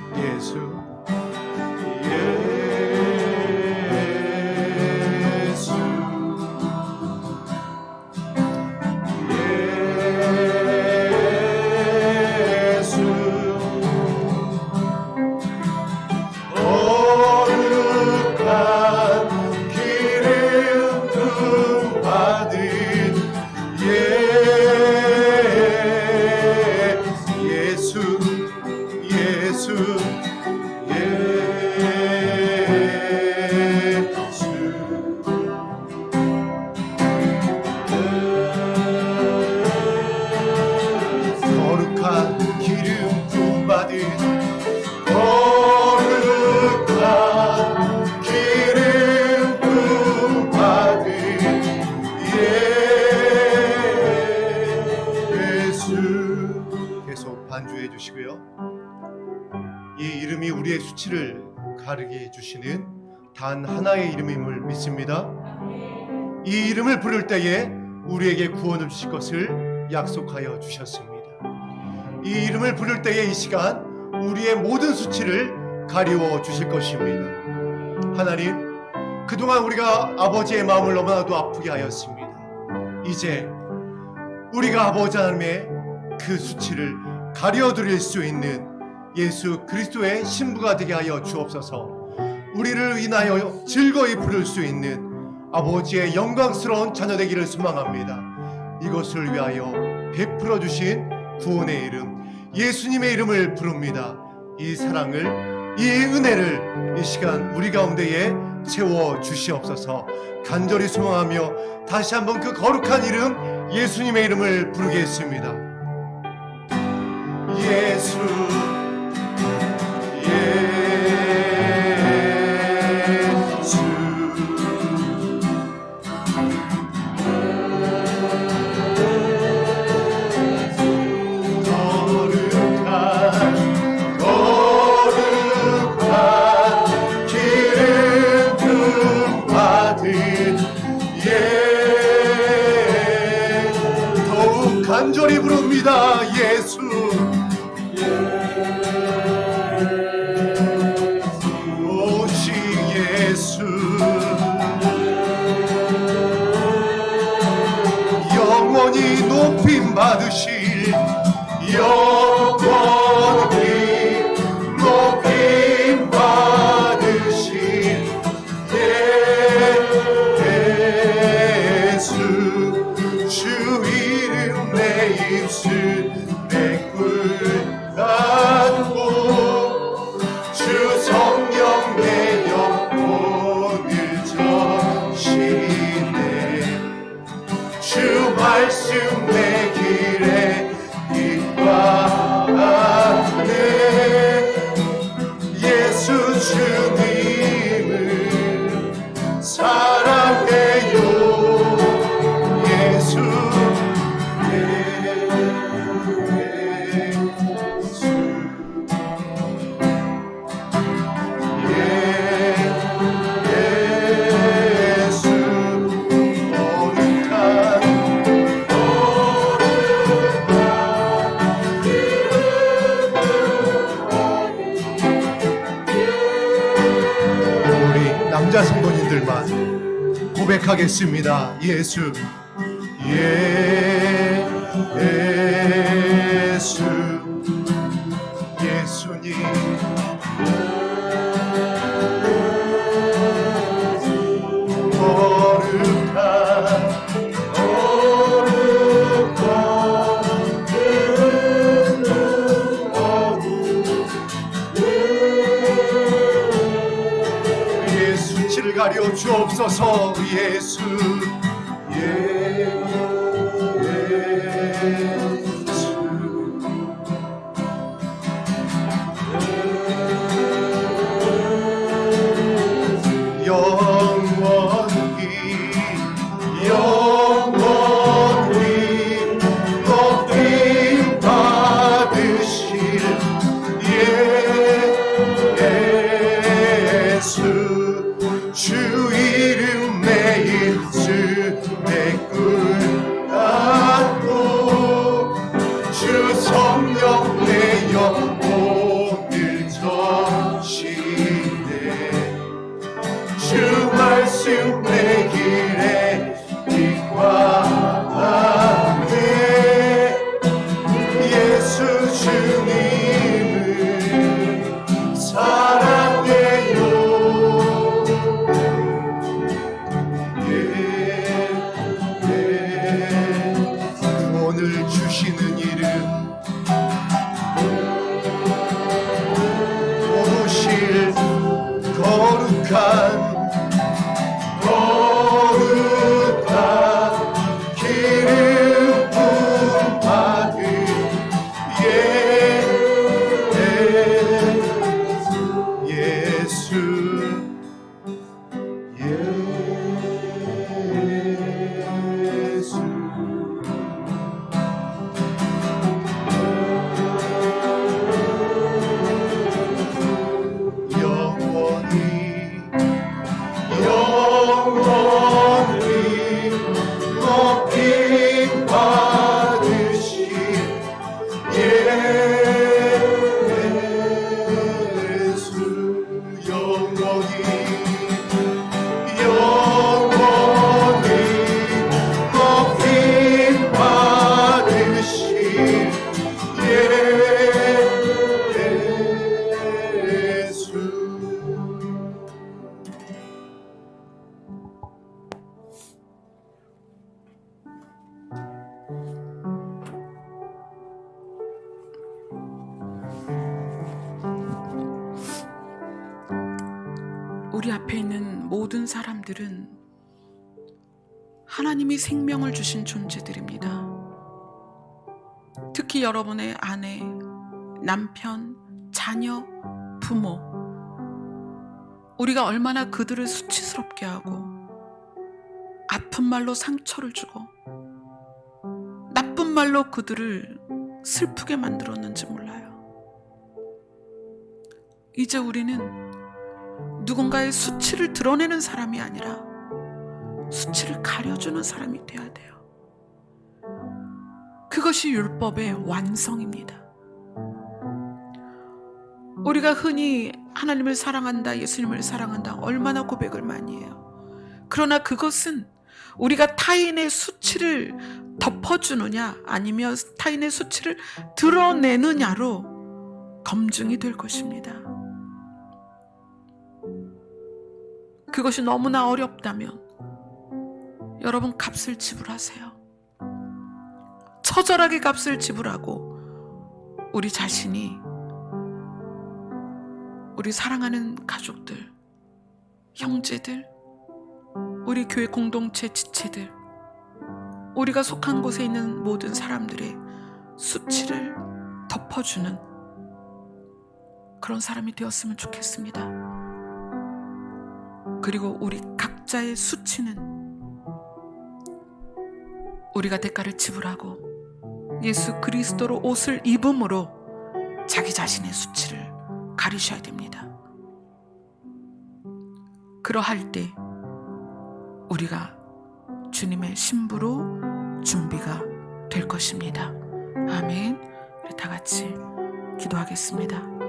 반주해 주시고요. 이 이름이 우리의 수치를 가르게 해주시는 단 하나의 이름임을 믿습니다. 이 이름을 부를 때에 우리에게 구원을 주실 것을 약속하여 주셨습니다. 이 이름을 부를 때에 이 시간 우리의 모든 수치를 가리워 주실 것입니다. 하나님, 그동안 우리가 아버지의 마음을 너무나도 아프게 하였습니다. 이제 우리가 아버지 하나님의 그 수치를 가려 드릴 수 있는 예수 그리스도의 신부가 되게 하여 주옵소서. 우리를 인하여 즐거이 부를 수 있는 아버지의 영광스러운 자녀 되기를 소망합니다. 이것을 위하여 베풀어 주신 구원의 이름 예수님의 이름을 부릅니다. 이 사랑을, 이 은혜를 이 시간 우리 가운데에 채워 주시옵소서. 간절히 소망하며 다시 한번 그 거룩한 이름 예수님의 이름을 부르겠습니다. 예수, 간절히 부릅니다. 예수, 오직 예수, 영원히 높임 받으실, 영원히 높임 받으실 예수, 주 이름 내 입술 내 꿀 닫고 주 성령 내 영혼을 적시네. 주 말씀 내 길에 빛과 같네. 예수 주님을 사랑해요. 예수, 남자 성도님들만 고백하겠습니다. 예수, 예수, 예수님, 수치를 가려 주옵소서. 예수, 영원히 높임 받으실 예수, 주 이름 내 입술 내 꿀 닫고 주 성령 내 영혼을 적시네. 주 말씀 내 길에 빛과 같네. 예수 주님을 사랑해요. 구원을 주시는 이름 오실 거룩한 기름 부음 받은 예수, 높임 받으신 사람들은 하나님이 생명을 주신 존재들입니다. 특히 여러분의 아내, 남편, 자녀, 부모, 우리가 얼마나 그들을 수치스럽게 하고 아픈 말로 상처를 주고 나쁜 말로 그들을 슬프게 만들었는지 몰라요. 이제 우리는 누군가의 수치를 드러내는 사람이 아니라 수치를 가려주는 사람이 되어야 돼요. 그것이 율법의 완성입니다. 우리가 흔히 하나님을 사랑한다, 예수님을 사랑한다 얼마나 고백을 많이 해요. 그러나 그것은 우리가 타인의 수치를 덮어주느냐 아니면 타인의 수치를 드러내느냐로 검증이 될 것입니다. 그것이 너무나 어렵다면 여러분 값을 지불하세요. 처절하게 값을 지불하고 우리 자신이, 우리 사랑하는 가족들, 형제들, 우리 교회 공동체 지체들, 우리가 속한 곳에 있는 모든 사람들의 수치를 덮어주는 그런 사람이 되었으면 좋겠습니다. 그리고 우리 각자의 수치는 우리가 대가를 지불하고 예수 그리스도로 옷을 입음으로 자기 자신의 수치를 가리셔야 됩니다. 그러할 때 우리가 주님의 신부로 준비가 될 것입니다. 아멘. 우리 다 같이 기도하겠습니다.